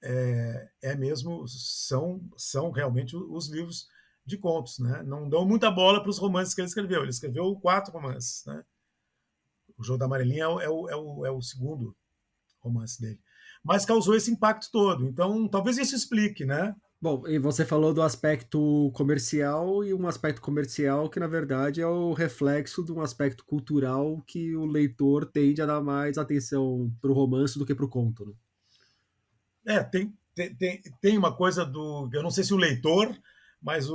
Speaker 2: é mesmo, são realmente os livros de contos, né? Não dão muita bola para os romances que ele escreveu. Ele escreveu 4 romances, né? O Jogo da Amarelinha é o segundo romance dele. Mas causou esse impacto todo. Então, talvez isso explique, né?
Speaker 1: Bom, e você falou do aspecto comercial e um aspecto comercial que, na verdade, é o reflexo de um aspecto cultural que o leitor tende a dar mais atenção para o romance do que para o conto, né?
Speaker 2: Tem uma coisa do. Eu não sei se o leitor, mas,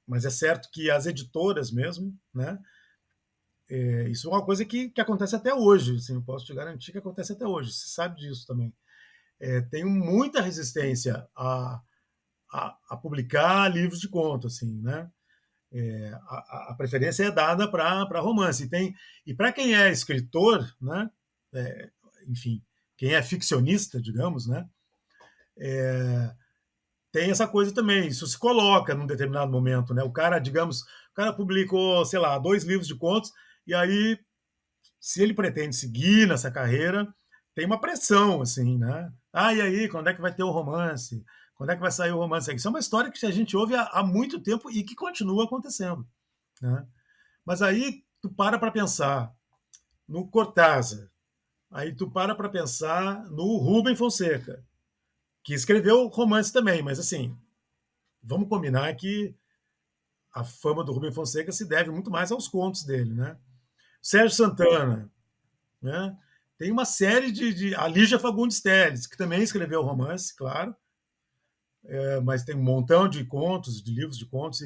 Speaker 2: mas é certo que as editoras mesmo, né? Isso é uma coisa que acontece até hoje, assim, eu posso te garantir que acontece até hoje, você sabe disso também. Tem muita resistência a publicar livros de conto, assim, né? A preferência é dada para romance. E para quem é escritor, né? É, enfim, quem é ficcionista, digamos, né? Tem essa coisa também. Isso se coloca num determinado momento, né? O cara, digamos, o cara publicou, sei lá, 2 livros de contos, e aí, se ele pretende seguir nessa carreira, tem uma pressão, assim, né? Ah, e aí, quando é que vai ter o romance? Quando é que vai sair o romance? Isso é uma história que a gente ouve há muito tempo e que continua acontecendo, né? Mas aí tu para pensar no Cortázar, aí tu para pensar no Rubem Fonseca, que escreveu romance também, mas assim, vamos combinar que a fama do Rubem Fonseca se deve muito mais aos contos dele, né? Sérgio Santana, né? Tem uma série a Lígia Fagundes Telles, que também escreveu romance, claro, mas tem um montão de contos, de livros de contos.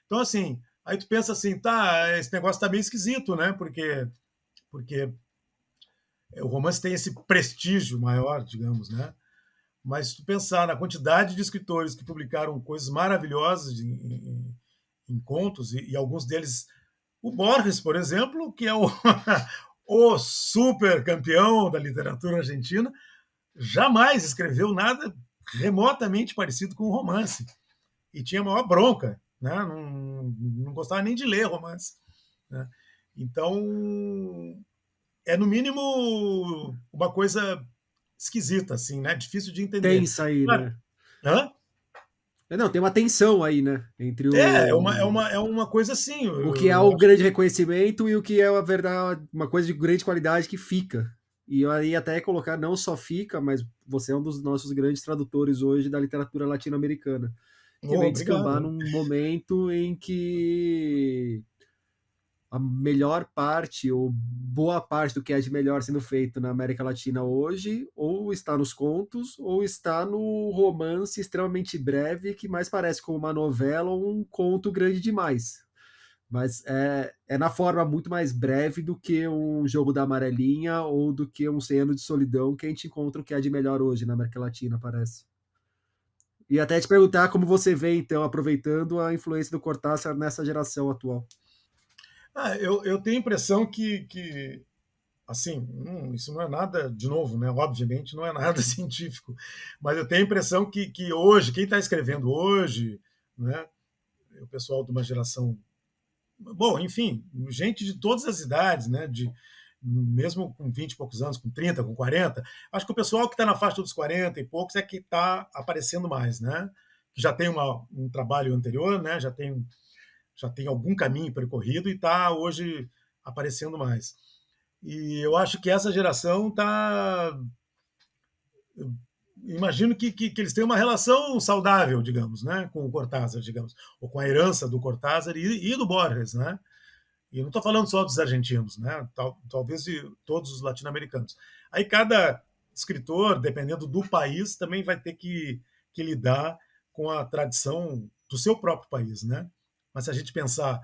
Speaker 2: Então, assim, aí tu pensa assim, tá, esse negócio tá meio esquisito, né? Porque o romance tem esse prestígio maior, digamos, né? Mas se tu pensar na quantidade de escritores que publicaram coisas maravilhosas em contos, e alguns deles, o Borges, por exemplo, que é o super campeão da literatura argentina, jamais escreveu nada remotamente parecido com um romance. E tinha a maior bronca, né? Não gostava nem de ler romance. Né? Então, é no mínimo uma coisa esquisita, assim, né? Difícil de entender.
Speaker 1: Tensa aí,
Speaker 2: Claro.
Speaker 1: né?
Speaker 2: Hã?
Speaker 1: Não, tem uma tensão aí, né? Entre
Speaker 2: É uma coisa assim.
Speaker 1: o que é
Speaker 2: Eu
Speaker 1: o
Speaker 2: acho
Speaker 1: grande reconhecimento e o que é a verdade, uma coisa de grande qualidade que fica. E aí até colocar não só fica, mas você é um dos nossos grandes tradutores hoje da literatura latino-americana, que
Speaker 2: oh,
Speaker 1: vem descambar
Speaker 2: obrigado.
Speaker 1: num momento em que a melhor parte, ou boa parte do que é de melhor sendo feito na América Latina hoje, ou está nos contos, ou está no romance extremamente breve, que mais parece com uma novela ou um conto grande demais. Mas é na forma muito mais breve do que um Jogo da Amarelinha ou do que um 100 Anos de Solidão que a gente encontra o que é de melhor hoje na América Latina, parece. E até te perguntar como você vê, então, aproveitando a influência do Cortázar nessa geração atual.
Speaker 2: Eu tenho a impressão que assim, isso não é nada, de novo, né? Obviamente não é nada científico, mas eu tenho a impressão que hoje, quem está escrevendo hoje, né? O pessoal de uma geração, bom, enfim, gente de todas as idades, né? Mesmo com 20 e poucos anos, com 30, com 40, acho que o pessoal que está na faixa dos 40 e poucos é que está aparecendo mais, né? Que já tem um trabalho anterior, né? Já tem algum caminho percorrido e está hoje aparecendo mais. E eu acho que essa geração está. Imagino que eles têm uma relação saudável, digamos, né, com o Cortázar, digamos, ou com a herança do Cortázar e do Borges, né? E eu não estou falando só dos argentinos, né? Talvez de todos os latino-americanos. Aí cada escritor, dependendo do país, também vai ter que lidar com a tradição do seu próprio país, né? Mas se a gente pensar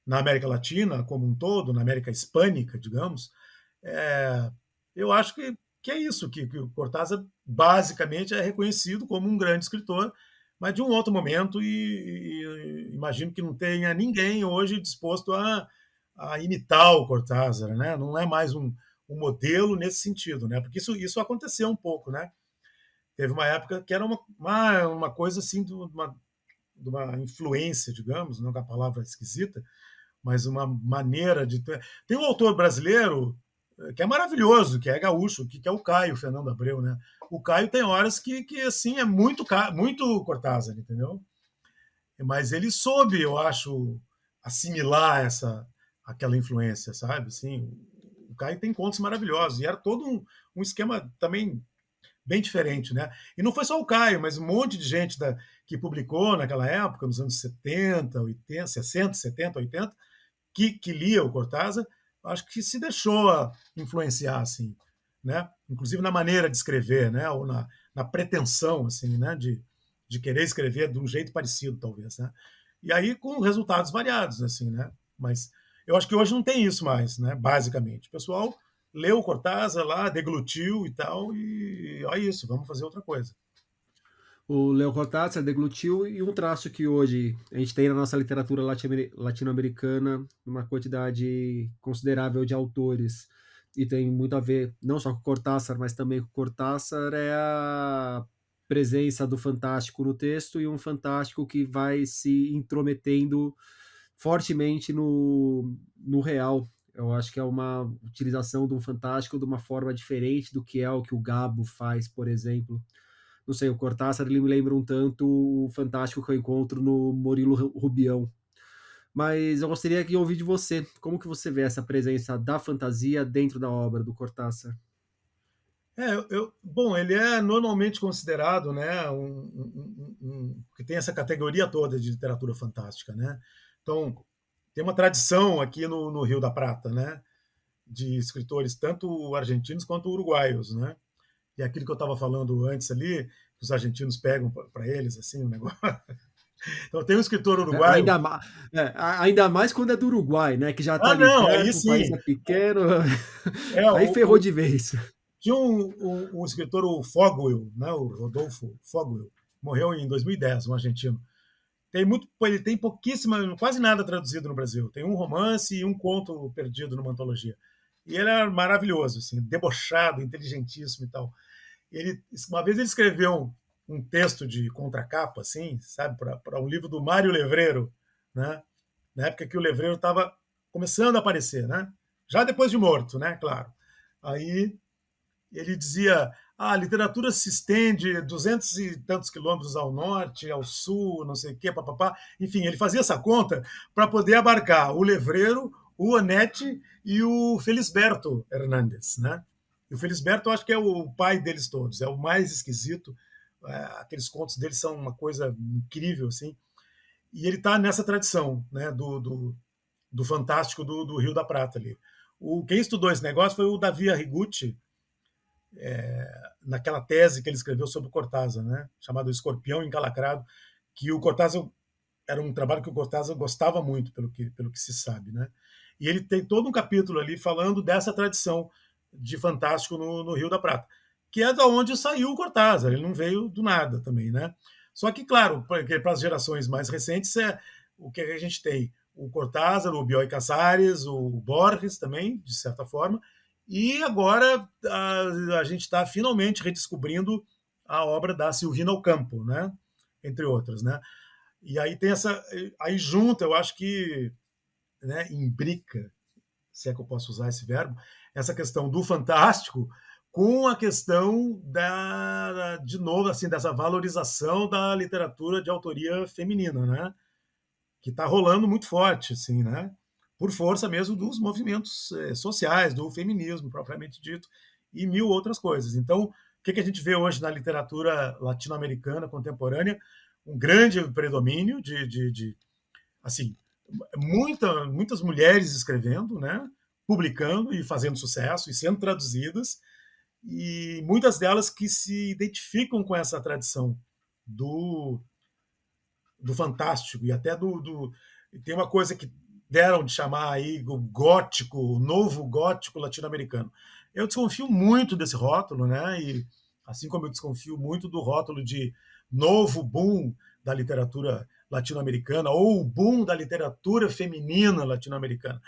Speaker 2: na América Latina como um todo, na América Hispânica, digamos, é, eu acho que é isso, que o Cortázar basicamente é reconhecido como um grande escritor, mas de um outro momento, e imagino que não tenha ninguém hoje disposto a imitar o Cortázar, né? Não é mais um modelo nesse sentido, né? Porque isso aconteceu um pouco, né? Teve uma época que era uma coisa assim, de uma influência, digamos, não é uma palavra esquisita, mas uma maneira de ter. Tem um autor brasileiro, que é maravilhoso, que é gaúcho, que é o Caio Fernando Abreu, né? O Caio tem horas que assim, é muito Cortázar, entendeu? Mas ele soube, eu acho, assimilar aquela influência, sabe? Assim, o Caio tem contos maravilhosos, e era todo um esquema também bem diferente, né? E não foi só o Caio, mas um monte de gente que publicou naquela época, nos anos 70, 80, 60, 70, 80, que lia o Cortázar, acho que se deixou influenciar, assim, né? Inclusive na maneira de escrever, né? Ou na pretensão, assim, né? De querer escrever de um jeito parecido, talvez, né? E aí com resultados variados, assim, né? Mas eu acho que hoje não tem isso mais, né? Basicamente, o pessoal leu o Cortázar lá, deglutiu e tal, e é isso, vamos fazer outra coisa.
Speaker 1: O Leo Cortázar deglutiu, e um traço que hoje a gente tem na nossa literatura latino-americana uma quantidade considerável de autores, e tem muito a ver não só com Cortázar, mas também com Cortázar, é a presença do fantástico no texto, e um fantástico que vai se intrometendo fortemente no real. Eu acho que é uma utilização do fantástico de uma forma diferente do que é o que o Gabo faz, por exemplo. Não sei, o Cortázar ele me lembra um tanto o fantástico que eu encontro no Murilo Rubião. Mas eu gostaria de ouvir de você. Como que você vê essa presença da fantasia dentro da obra do Cortázar?
Speaker 2: Bom, ele é normalmente considerado, né, que tem essa categoria toda de literatura fantástica, né? Então, tem uma tradição aqui no Rio da Prata, né, de escritores tanto argentinos quanto uruguaios, né? E aquilo que eu estava falando antes ali, que os argentinos pegam para eles, assim, o negócio. Então, tem um escritor
Speaker 1: É,
Speaker 2: uruguaio.
Speaker 1: ainda mais quando é do Uruguai, né? Que já está
Speaker 2: Ah,
Speaker 1: ali
Speaker 2: não, aí
Speaker 1: perto, o país
Speaker 2: sim.
Speaker 1: é pequeno.
Speaker 2: É,
Speaker 1: Aí ferrou de vez.
Speaker 2: tinha um escritor, o Fogwell, né, o Rodolfo Fogwell, morreu em 2010, um argentino. Ele tem pouquíssima, quase nada traduzido no Brasil. Tem um romance e um conto perdido numa antologia. E ele era maravilhoso, assim, debochado, inteligentíssimo e tal. Uma vez ele escreveu um texto de contracapa, assim, sabe, para um livro do Mário Levreiro, né? Na época que o Levreiro estava começando a aparecer, né? Já depois de morto, né? Claro. Aí ele dizia: a literatura se estende 200 e tantos quilômetros ao norte, ao sul, não sei o quê, papapá. Enfim, ele fazia essa conta para poder abarcar o Levreiro, o Onete e o Felisberto Hernandes, né? E o Felisberto, eu acho que é o pai deles todos, é o mais esquisito. Aqueles contos dele são uma coisa incrível, assim. E ele está nessa tradição, né, do fantástico do Rio da Prata ali. Quem estudou esse negócio foi o Davi Arrigucci, naquela tese que ele escreveu sobre o Cortázar, né, chamado Escorpião Encalacrado, que o Cortázar era um trabalho que o Cortázar gostava muito, pelo que se sabe, né? E ele tem todo um capítulo ali falando dessa tradição de fantástico no Rio da Prata, que é da onde saiu o Cortázar. Ele não veio do nada também, né? Só que, claro, para as gerações mais recentes, o que a gente tem? O Cortázar, o Bioy Casares, o Borges também, de certa forma, e agora a gente está finalmente redescobrindo a obra da Silvina Ocampo, né? Entre outras, né? E aí tem aí junta, eu acho que, né, imbrica, se é que eu posso usar esse verbo, essa questão do fantástico com a questão de novo, assim, dessa valorização da literatura de autoria feminina, né? Que está rolando muito forte, assim, né? Por força mesmo dos movimentos sociais, do feminismo propriamente dito, e mil outras coisas. Então, o que a gente vê hoje na literatura latino-americana contemporânea? Um grande predomínio assim, muitas mulheres escrevendo, né? Publicando e fazendo sucesso e sendo traduzidas, e muitas delas que se identificam com essa tradição do, do fantástico e até tem uma coisa que deram de chamar aí o gótico, o novo gótico latino-americano. Eu desconfio muito desse rótulo, né? E assim como eu desconfio muito do rótulo de novo boom da literatura latino-americana ou o boom da literatura feminina latino-americana.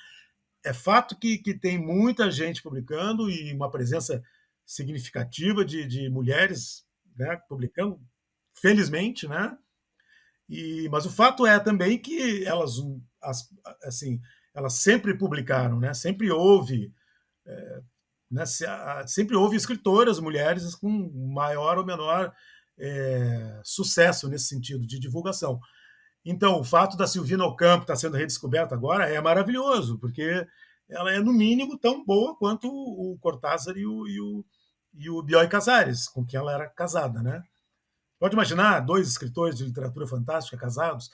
Speaker 2: É fato que tem muita gente publicando e uma presença significativa de mulheres, né, publicando, felizmente, né? Mas o fato é também que assim, elas sempre publicaram, né? Sempre houve né? Sempre houve escritoras mulheres com maior ou menor sucesso nesse sentido de divulgação. Então, o fato da Silvina Ocampo estar sendo redescoberta agora é maravilhoso, porque ela é, no mínimo, tão boa quanto o Cortázar e o Bioy Casares, com quem ela era casada, né? Pode imaginar dois escritores de literatura fantástica casados?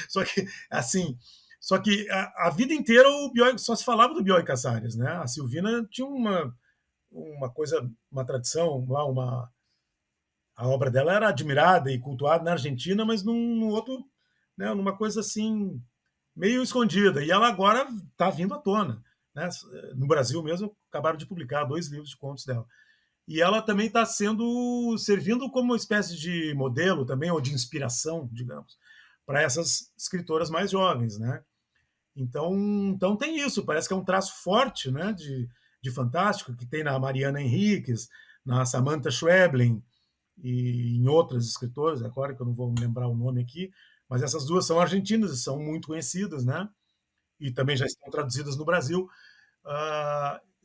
Speaker 2: Só que, assim, só que a vida inteira o Bioy, só se falava do Bioy Casares, né? A Silvina tinha uma coisa, uma tradição, lá a obra dela era admirada e cultuada na Argentina, mas num outro, né, numa coisa assim meio escondida. E ela agora está vindo à tona, né? No Brasil mesmo acabaram de publicar 2 livros de contos dela. E ela também está servindo como uma espécie de modelo também, ou de inspiração, digamos, para essas escritoras mais jovens, né? Então tem isso, parece que é um traço forte, né, de fantástico, que tem na Mariana Henriques, na Samantha Schweblin e em outras escritoras, agora que eu não vou me lembrar o nome aqui, mas essas duas são argentinas e são muito conhecidas, né? E também já estão traduzidas no Brasil.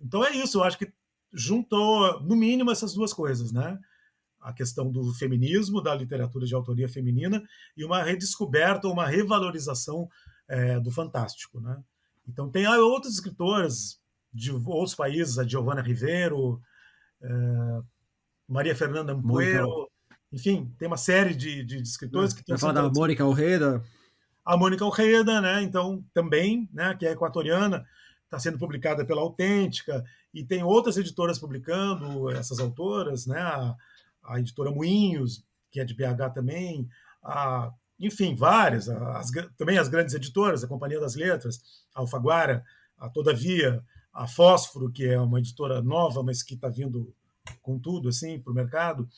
Speaker 2: Então é isso, eu acho que juntou, no mínimo, essas duas coisas, né? A questão do feminismo, da literatura de autoria feminina, e uma redescoberta, uma revalorização do fantástico, né? Então tem outras escritoras de outros países, a Giovanna Rivero, Maria Fernanda
Speaker 1: Mônica,
Speaker 2: Ampuero, enfim, tem uma série de escritores
Speaker 1: né?
Speaker 2: que estão
Speaker 1: Vai falar
Speaker 2: sendo
Speaker 1: da
Speaker 2: traduzidos.
Speaker 1: Mônica Alreda.
Speaker 2: A Mônica Almeida, né? Então, também, né, que é equatoriana, está sendo publicada pela Autêntica, e tem outras editoras publicando essas autoras, né? A editora Moinhos, que é de BH também, enfim, várias, também as grandes editoras, a Companhia das Letras, a Alfaguara, a Todavia, a Fósforo, que é uma editora nova, mas que está vindo com tudo assim para o mercado,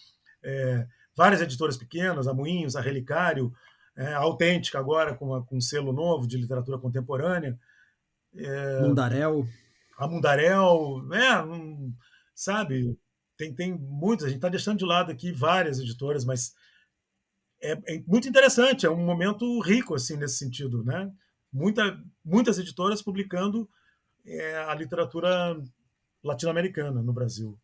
Speaker 2: várias editoras pequenas, a Moinhos, a Relicário, a Autêntica agora com um selo novo de literatura contemporânea,
Speaker 1: Mundaréu.
Speaker 2: a Mundaréu, sabe, tem muitas, a gente está deixando de lado aqui várias editoras, mas é muito interessante, é um momento rico assim nesse sentido, né? Muitas editoras publicando a literatura latino-americana no Brasil.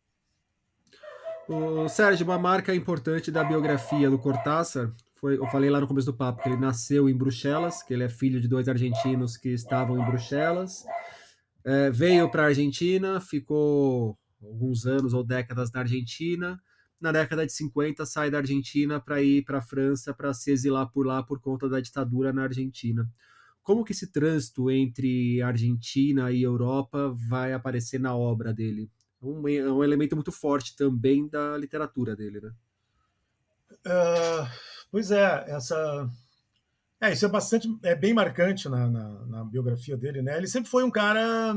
Speaker 1: O Sérgio, uma marca importante da biografia do Cortázar foi, eu falei lá no começo do papo, que ele nasceu em Bruxelas, que ele é filho de 2 argentinos que estavam em Bruxelas, veio para a Argentina, ficou alguns anos ou décadas na Argentina. Na década de 50 sai da Argentina para ir para a França para se exilar por lá por conta da ditadura na Argentina. Como que esse trânsito entre Argentina e Europa vai aparecer na obra dele? É um elemento muito forte também da literatura dele, né?
Speaker 2: Pois isso é bem marcante na biografia dele, né? Ele sempre foi um cara,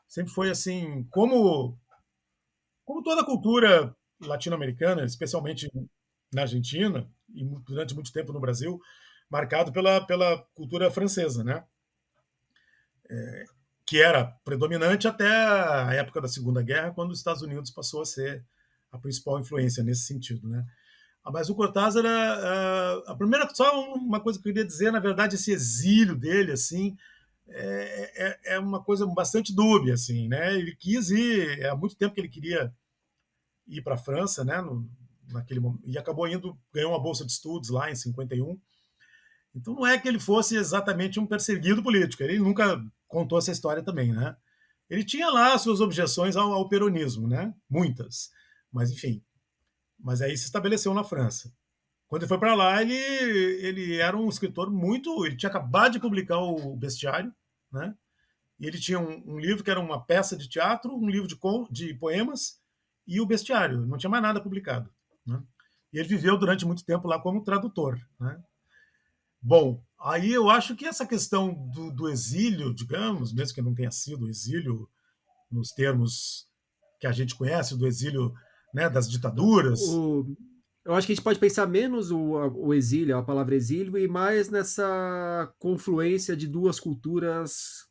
Speaker 2: sempre foi assim, como toda a cultura latino-americana, especialmente na Argentina e durante muito tempo no Brasil, marcado pela cultura francesa, né? Que era predominante até a época da Segunda Guerra, quando os Estados Unidos passou a ser a principal influência nesse sentido, né? Mas o Cortázar, a primeira, só uma coisa que eu queria dizer, na verdade, esse exílio dele, assim, é uma coisa bastante dúbia, assim, né? Ele quis ir, há muito tempo que ele queria ir para a França, né? Naquele momento, e acabou indo, ganhou uma bolsa de estudos lá em 51. Então não é que ele fosse exatamente um perseguido político, ele nunca contou essa história também, né? Ele tinha lá as suas objeções ao peronismo, né? Muitas, mas enfim. Mas aí se estabeleceu na França. Quando ele foi para lá, ele era um escritor muito. Ele tinha acabado de publicar o Bestiário, né? E ele tinha um livro que era uma peça de teatro, um livro de poemas e o Bestiário. Não tinha mais nada publicado, né? E ele viveu durante muito tempo lá como tradutor, né? Bom, aí eu acho que essa questão do exílio, digamos, mesmo que não tenha sido exílio nos termos que a gente conhece, do exílio, né, das ditaduras.
Speaker 1: O, eu acho que a gente pode pensar menos o exílio, a palavra exílio, e mais nessa confluência de duas culturas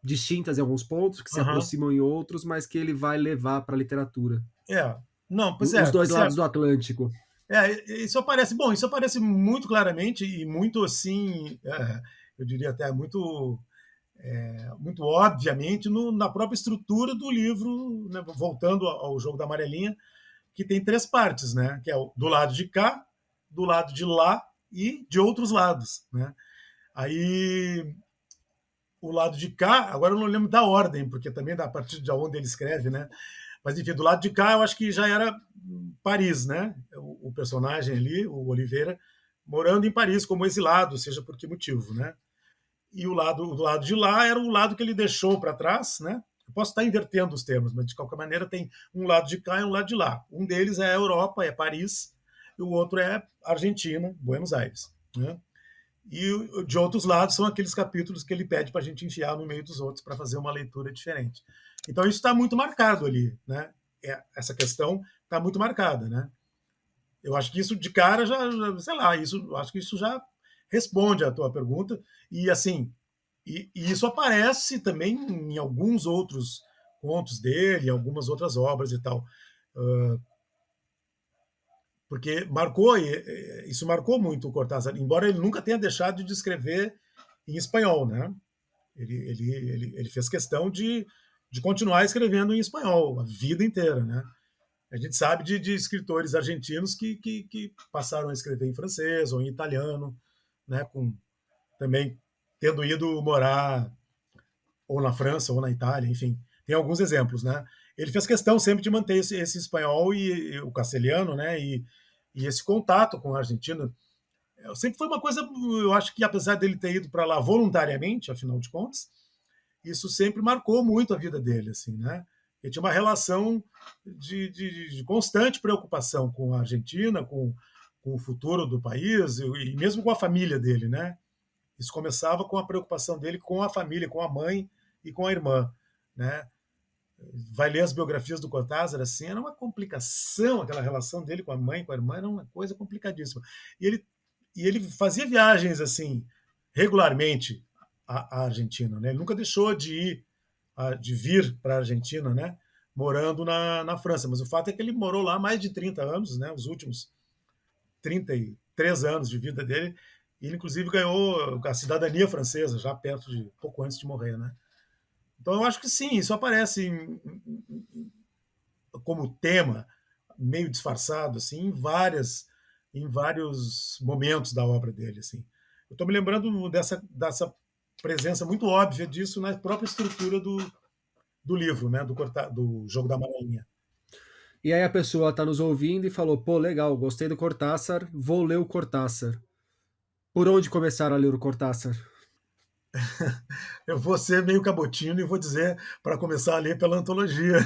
Speaker 1: distintas em alguns pontos, que se
Speaker 2: Uhum.
Speaker 1: aproximam em outros, mas que ele vai levar para a literatura.
Speaker 2: É, não, pois
Speaker 1: Os
Speaker 2: tá
Speaker 1: dois lados
Speaker 2: certo.
Speaker 1: do Atlântico.
Speaker 2: Isso aparece muito claramente e muito assim, eu diria até muito. muito obviamente na própria estrutura do livro, né, voltando ao Jogo da Amarelinha, que tem 3 partes, né, que é do lado de cá, do lado de lá e de outros lados, né. Aí o lado de cá, agora eu não lembro da ordem, porque também a partir de onde ele escreve, né? Mas enfim, do lado de cá eu acho que já era Paris, né? O personagem ali, o Oliveira, morando em Paris como exilado, seja por que motivo, né? E do lado de lá era o lado que ele deixou para trás, né? Eu posso estar invertendo os termos, mas de qualquer maneira tem um lado de cá e um lado de lá. Um deles é a Europa, é Paris, e o outro é Argentina, Buenos Aires, né? E de outros lados são aqueles capítulos que ele pede para a gente enfiar no meio dos outros para fazer uma leitura diferente. Então isso está muito marcado ali, né? Essa questão está muito marcada, né? Eu acho que isso de cara sei lá, acho que isso já responde à tua pergunta e assim, e isso aparece também em alguns outros contos dele, em algumas outras obras e tal. Uh, Porque isso marcou muito o Cortázar, embora ele nunca tenha deixado de escrever em espanhol, né? Ele fez questão de continuar escrevendo em espanhol a vida inteira, né? A gente sabe de escritores argentinos que passaram a escrever em francês ou em italiano, né? Também tendo ido morar ou na França ou na Itália, enfim, tem alguns exemplos, né? Ele fez questão sempre de manter esse espanhol e o castelhano, né? E esse contato com a Argentina sempre foi uma coisa, eu acho que apesar dele ter ido para lá voluntariamente, afinal de contas, isso sempre marcou muito a vida dele, assim, né? Ele tinha uma relação de constante preocupação com a Argentina, com o futuro do país e mesmo com a família dele, né? Isso começava com a preocupação dele com a família, com a mãe e com a irmã, né? Vai ler as biografias do Cortázar, assim, era uma complicação, aquela relação dele com a mãe, com a irmã, era uma coisa complicadíssima. E ele, e ele fazia viagens, assim, regularmente à Argentina, né? Ele nunca deixou de vir para a Argentina, né? Morando na França. Mas o fato é que ele morou lá mais de 30 anos, né? Os últimos 33 anos de vida dele. E ele, inclusive, ganhou a cidadania francesa, já perto de pouco antes de morrer, né? Então, eu acho que sim, isso aparece como tema, meio disfarçado, assim, em vários momentos da obra dele, assim. Eu estou me lembrando dessa presença muito óbvia disso na própria estrutura do livro, né, do Jogo da Amarelinha.
Speaker 1: E aí a pessoa está nos ouvindo e falou: pô, legal, gostei do Cortázar, vou ler o Cortázar. Por onde começar a ler o Cortázar?
Speaker 2: Eu vou ser meio cabotino e vou dizer para começar a ler pela antologia.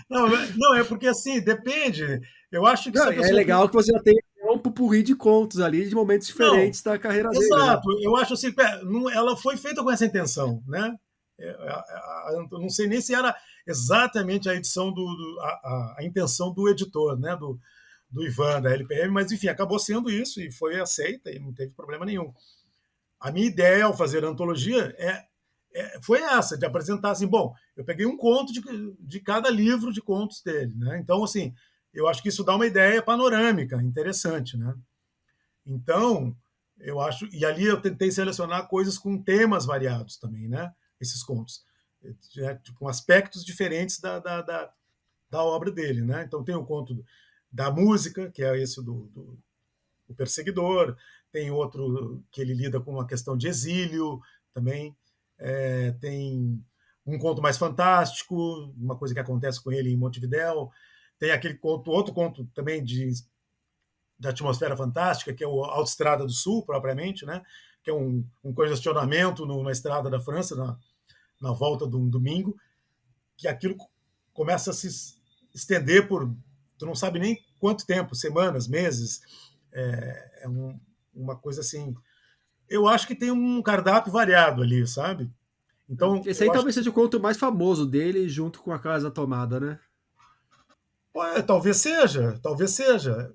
Speaker 2: Não, não, é porque assim, depende. Eu acho que se
Speaker 1: Não,
Speaker 2: a
Speaker 1: é
Speaker 2: pessoa.
Speaker 1: legal que você já tem um popurrí de contos ali de momentos
Speaker 2: Não,
Speaker 1: diferentes da carreira dele, né?
Speaker 2: exato. Eu acho assim, ela foi feita com essa intenção, né? Eu não sei nem se era exatamente a edição a intenção do editor, né? Do Ivan, da LPM, mas enfim, acabou sendo isso e foi aceita e não teve problema nenhum. A minha ideia ao fazer a antologia foi essa, de apresentar assim, bom, eu peguei um conto de cada livro de contos dele, né? Então, assim, eu acho que isso dá uma ideia panorâmica, interessante, né? Então, eu acho, e ali eu tentei selecionar coisas com temas variados também, né? Esses contos, com aspectos diferentes da obra dele, né? Então tem o conto da música, que é esse do o perseguidor, tem outro que ele lida com uma questão de exílio também, tem um conto mais fantástico, uma coisa que acontece com ele em Montevidéu, tem aquele conto, outro conto também da atmosfera fantástica, que é o Autoestrada do Sul, propriamente, né? Que é um congestionamento na estrada da França, na volta de um domingo, que aquilo começa a se estender por, tu não sabe nem quanto tempo, semanas, meses, uma coisa assim. Eu acho que tem um cardápio variado ali, sabe? Então,
Speaker 1: Esse aí
Speaker 2: eu acho
Speaker 1: talvez
Speaker 2: que
Speaker 1: seja o conto mais famoso dele, junto com A Casa Tomada, né?
Speaker 2: talvez seja, talvez seja.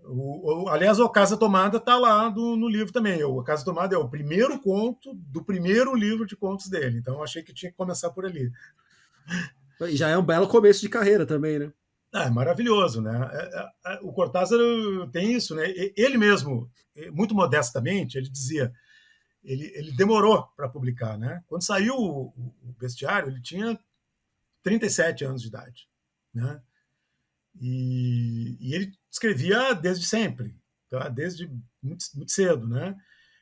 Speaker 2: Aliás, o Casa Tomada está lá no livro também. A Casa Tomada é o primeiro conto do primeiro livro de contos dele. Então, eu achei que tinha que começar por ali.
Speaker 1: E já é um belo começo de carreira também, né?
Speaker 2: É maravilhoso, né? O Cortázar tem isso, né? Ele mesmo, muito modestamente, ele dizia: ele demorou para publicar, né? Quando saiu o Bestiário, ele tinha 37 anos de idade, né? E ele escrevia desde sempre, tá? Desde muito, muito cedo, né?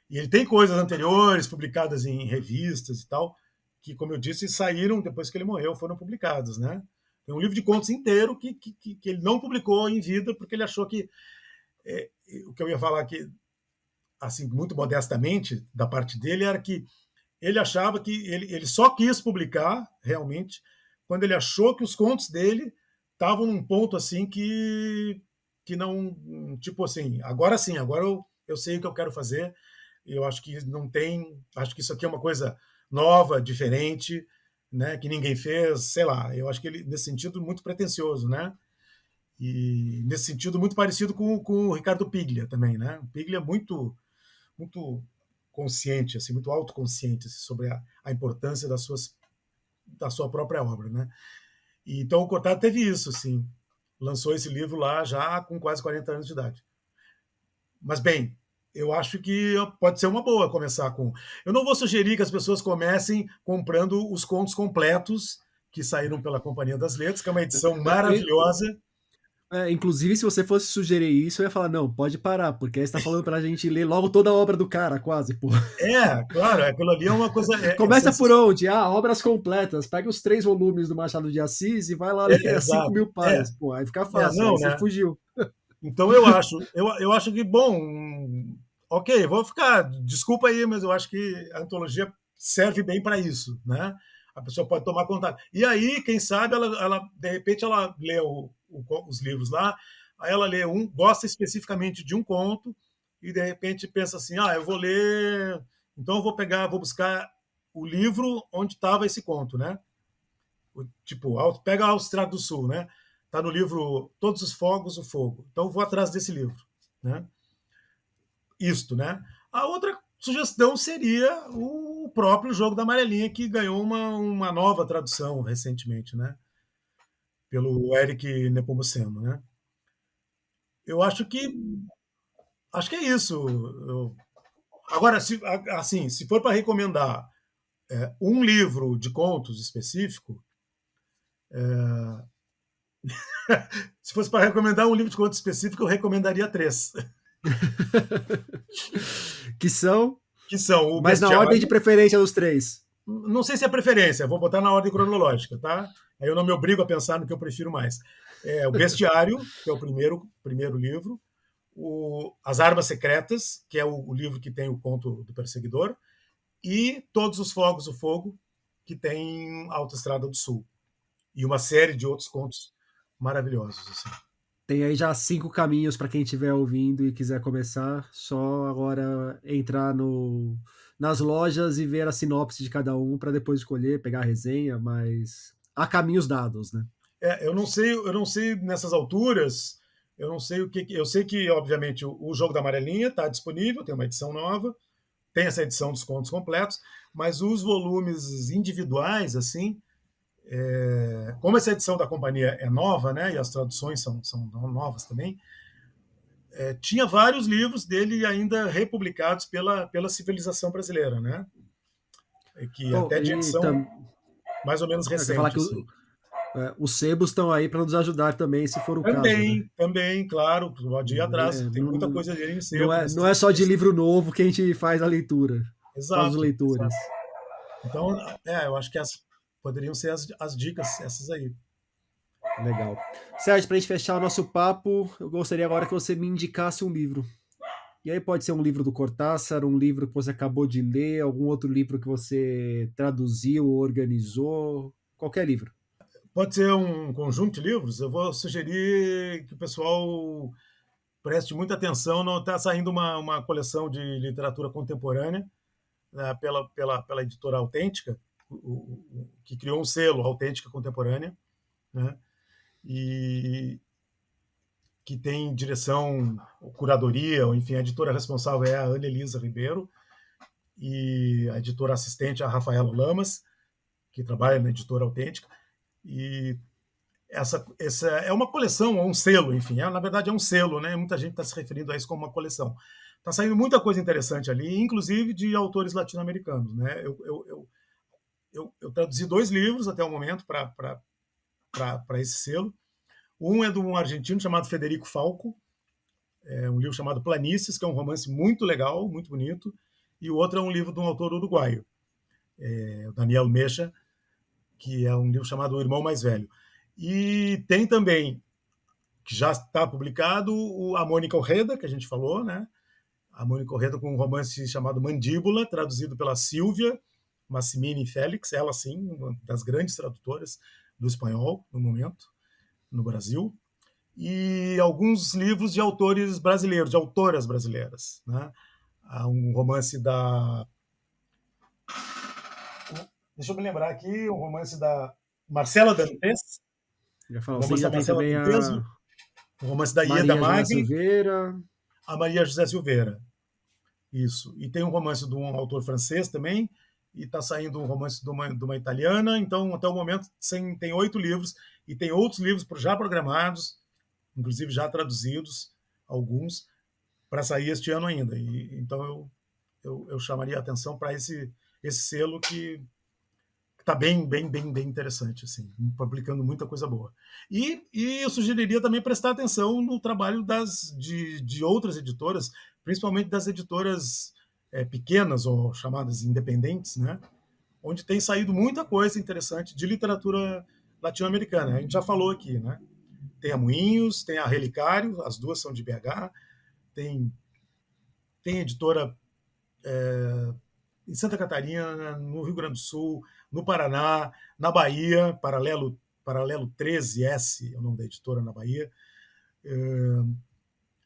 Speaker 2: E ele tem coisas anteriores publicadas em revistas e tal, que, como eu disse, saíram depois que ele morreu, foram publicados, né? Tem um livro de contos inteiro que ele não publicou em vida porque ele achou que o que eu ia falar aqui, assim, muito modestamente, da parte dele, era que ele achava que ele só quis publicar, realmente, quando ele achou que os contos dele estavam num ponto assim que não. Tipo assim, agora sim, agora eu sei o que eu quero fazer, e eu acho que não tem. Acho que isso aqui é uma coisa nova, diferente, né, que ninguém fez, sei lá. Eu acho que ele, nesse sentido, muito pretencioso, né? E nesse sentido, muito parecido com o Ricardo Piglia também, né? O Piglia é muito consciente, assim, muito autoconsciente assim, sobre a importância da sua própria obra, né? E, então o Cortado teve isso, assim, lançou esse livro lá já com quase 40 anos de idade. Mas bem, eu acho que pode ser uma boa começar com. Eu não vou sugerir que as pessoas comecem comprando os contos completos que saíram pela Companhia das Letras, que é uma edição maravilhosa.
Speaker 1: Inclusive, se você fosse sugerir isso, eu ia falar, não, pode parar, porque aí você tá falando pra gente ler logo toda a obra do cara, quase, pô.
Speaker 2: Claro, aquilo ali é uma coisa.
Speaker 1: Começa por onde? Obras completas. Pega os 3 volumes do Machado de Assis e vai lá ler as 5
Speaker 2: exato.
Speaker 1: mil páginas. Pô, aí fica fácil,
Speaker 2: Não,
Speaker 1: aí você
Speaker 2: né?
Speaker 1: fugiu.
Speaker 2: Então eu acho que, bom, ok, vou ficar, desculpa aí, mas eu acho que a antologia serve bem para isso, né? A pessoa pode tomar contato. E aí, quem sabe, de repente, ela lê os livros lá, aí ela lê gosta especificamente de um conto, e de repente pensa assim, eu vou ler, então eu vou buscar o livro onde estava esse conto, né? Tipo, pega a Austrália do Sul, né? Está no livro Todos os Fogos, o Fogo. Então, vou atrás desse livro, né? Isto, né? A outra sugestão seria o próprio Jogo da Amarelinha, que ganhou uma nova tradução recentemente, né? Pelo Eric Nepomuceno, né? Eu acho que é isso. Agora, assim, se for para recomendar um livro de contos específico, se fosse para recomendar um livro de contos específico, eu recomendaria 3.
Speaker 1: Que são,
Speaker 2: Que são o
Speaker 1: mas na ordem de
Speaker 2: Bestiário.
Speaker 1: preferência dos 3.
Speaker 2: Não sei se é preferência, vou botar na ordem cronológica, tá? Aí eu não me obrigo a pensar no que eu prefiro mais. O Bestiário, que é o primeiro livro, As Armas Secretas, que é o livro que tem o conto do perseguidor, e Todos os Fogos do Fogo, que tem Autoestrada do Sul. E uma série de outros contos maravilhosos. Assim.
Speaker 1: Tem aí já 5 caminhos para quem estiver ouvindo e quiser começar. Só agora entrar nas lojas e ver a sinopse de cada um para depois escolher, pegar a resenha, mas há caminhos dados, né?
Speaker 2: Eu não sei nessas alturas, eu não sei o que. Eu sei que, obviamente, o Jogo da Amarelinha está disponível, tem uma edição nova, tem essa edição dos contos completos, mas os volumes individuais, assim, como essa edição da companhia é nova, né, e as traduções são novas também, tinha vários livros dele ainda republicados pela civilização brasileira, né, que
Speaker 1: Bom,
Speaker 2: até de
Speaker 1: e
Speaker 2: edição mais ou menos
Speaker 1: eu quero falar
Speaker 2: recente.
Speaker 1: que
Speaker 2: Assim.
Speaker 1: os sebos estão aí para nos ajudar também, se for o caso, né?
Speaker 2: Também, claro, pode ir atrás, tem muita coisa dele em sebo
Speaker 1: Não é só de livro novo que a gente faz a leitura, faz os
Speaker 2: Exato,
Speaker 1: leitores.
Speaker 2: exato. Então, eu acho que poderiam ser as dicas essas aí.
Speaker 1: Legal. Sérgio, para a gente fechar o nosso papo, eu gostaria agora que você me indicasse um livro. E aí pode ser um livro do Cortázar, um livro que você acabou de ler, algum outro livro que você traduziu ou organizou, qualquer livro.
Speaker 2: Pode ser um conjunto de livros. Eu vou sugerir que o pessoal preste muita atenção. Está saindo uma coleção de literatura contemporânea, né, pela editora Autêntica, que criou um selo, Autêntica Contemporânea, né, e que tem direção, curadoria, ou enfim, a editora responsável é a Ana Elisa Ribeiro, e a editora assistente é a Rafaela Lamas, que trabalha na editora Autêntica. E essa é uma coleção, ou um selo, enfim. Na verdade, é um selo, né? Muita gente está se referindo a isso como uma coleção. Está saindo muita coisa interessante ali, inclusive de autores latino-americanos, né? Eu traduzi 2 livros até o momento para esse selo. Um é de um argentino chamado Federico Falco, é um livro chamado Planícies, que é um romance muito legal, muito bonito, e o outro é um livro de um autor uruguaio, o Daniel Mecha, que é um livro chamado O Irmão Mais Velho. E tem também, que já está publicado, a Mônica Orreda, que a gente falou, né? A Mônica Orreda com um romance chamado Mandíbula, traduzido pela Silvia Massimini Félix, ela sim, uma das grandes tradutoras do espanhol no momento, no Brasil. E alguns livros de autores brasileiros, de autoras brasileiras, né? Há um romance da... Deixa eu me lembrar aqui, um romance da Marcela Dantes,
Speaker 1: Já falo
Speaker 2: um
Speaker 1: assim,
Speaker 2: romance
Speaker 1: já
Speaker 2: da
Speaker 1: tem
Speaker 2: Marcela
Speaker 1: também
Speaker 2: Dantes,
Speaker 1: a
Speaker 2: um romance da Ieda
Speaker 1: Maria José
Speaker 2: Magri,
Speaker 1: Silveira.
Speaker 2: a Maria José Silveira. Isso. E tem um romance de um autor francês também, e está saindo um romance de uma italiana. Então, até o momento, tem 8 livros, e tem outros livros já programados, inclusive já traduzidos, alguns, para sair este ano ainda. Então, eu chamaria a atenção para esse selo que está bem interessante, assim, publicando muita coisa boa. E eu sugeriria também prestar atenção no trabalho de outras editoras, principalmente das editoras pequenas ou chamadas independentes, né? Onde tem saído muita coisa interessante de literatura latino-americana. A gente já falou aqui, né? Tem a Moinhos, tem a Relicário, as duas são de BH, tem, tem editora em Santa Catarina, no Rio Grande do Sul, no Paraná, na Bahia, Paralelo 13S é o nome da editora na Bahia,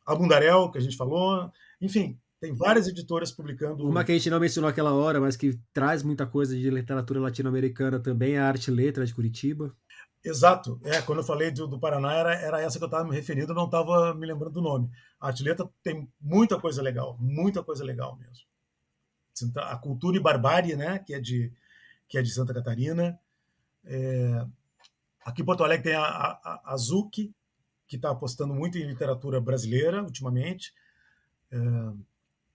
Speaker 2: a Mundarel, que a gente falou, enfim, tem várias editoras
Speaker 1: Uma
Speaker 2: publicando.
Speaker 1: que a gente não mencionou aquela hora, mas que traz muita coisa de literatura latino-americana também, é a Arte e Letra de Curitiba.
Speaker 2: Exato, quando eu falei do Paraná, era essa que eu estava me referindo, eu não estava me lembrando do nome. A Artileta tem muita coisa legal mesmo. A Cultura e Barbárie, né, que é de Santa Catarina. Aqui em Porto Alegre tem a Zuc, que está apostando muito em literatura brasileira ultimamente.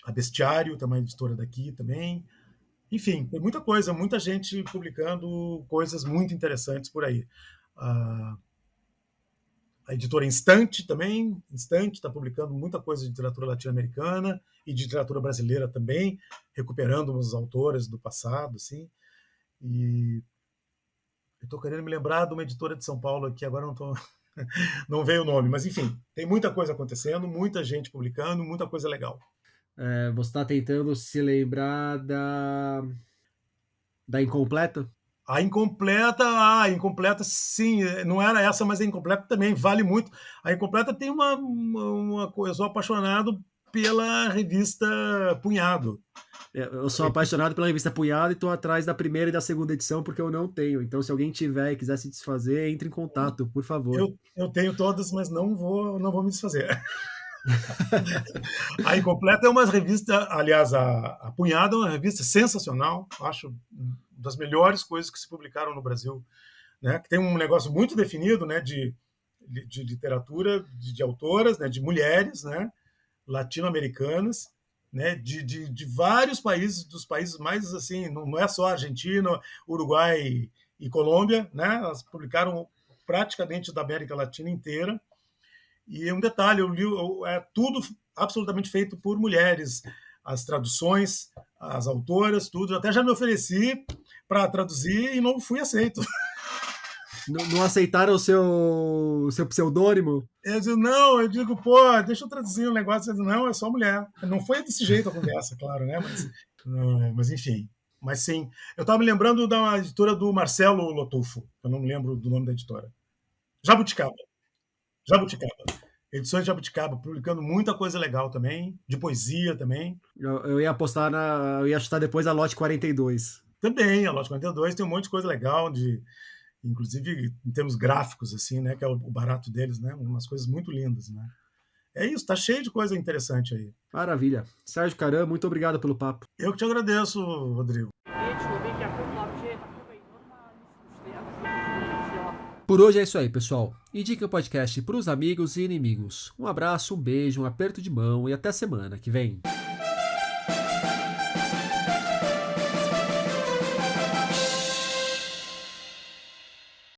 Speaker 2: A Bestiário, também editora daqui também. Enfim, tem muita coisa, muita gente publicando coisas muito interessantes por aí. A editora Instante também, Instante está publicando muita coisa de literatura latino-americana e de literatura brasileira também, recuperando os autores do passado, assim. E eu estou querendo me lembrar de uma editora de São Paulo aqui, agora não tô, não veio o nome, mas enfim, tem muita coisa acontecendo, muita gente publicando, muita coisa legal.
Speaker 1: Você está tentando se lembrar da Incompleta?
Speaker 2: A Incompleta, sim, não era essa, mas a Incompleta também vale muito. A Incompleta tem uma coisa, eu sou apaixonado pela revista Punhado.
Speaker 1: Eu sou apaixonado pela revista Punhado e estou atrás da primeira e da segunda edição porque eu não tenho. Então, se alguém tiver e quiser se desfazer, entre em contato, por favor.
Speaker 2: Eu tenho todas, mas não vou me desfazer. A Incompleta é uma revista, aliás, a Punhado é uma revista sensacional, acho das melhores coisas que se publicaram no Brasil, né? Que tem um negócio muito definido, né, de literatura, de autoras, né, de mulheres, né, latino-americanas, né, de vários países, dos países mais assim, não é só Argentina, Uruguai e Colômbia, né? Elas publicaram praticamente da América Latina inteira. E um detalhe, é tudo absolutamente feito por mulheres, as traduções, as autoras, tudo. Eu até já me ofereci para traduzir e não fui aceito.
Speaker 1: Não aceitaram o seu pseudônimo?
Speaker 2: Eu digo, não, eu digo, pô, deixa eu traduzir um negócio. Eu digo, não, é só mulher. Não foi desse jeito a conversa, claro, né? Mas enfim. Mas sim. Eu estava me lembrando da editora do Marcelo Lotufo. Eu não me lembro do nome da editora. Jabuticaba. Jabuticaba. Edições de Jabuticaba, publicando muita coisa legal também, de poesia também.
Speaker 1: Eu ia apostar eu ia chutar depois a Lote 42.
Speaker 2: Também, a Lote 42 tem um monte de coisa legal, inclusive em termos gráficos, assim, né? Que é o barato deles, né? Umas coisas muito lindas, né? É isso, tá cheio de coisa interessante aí.
Speaker 1: Maravilha. Sérgio Caram, muito obrigado pelo papo.
Speaker 2: Eu que te agradeço, Rodrigo.
Speaker 3: Je člověk jako chlapče je takovej normální, slušný a takový slušný, jo.
Speaker 1: Por hoje é isso aí, pessoal. Indique o podcast para os amigos e inimigos. Um abraço, um beijo, um aperto de mão e até semana que vem.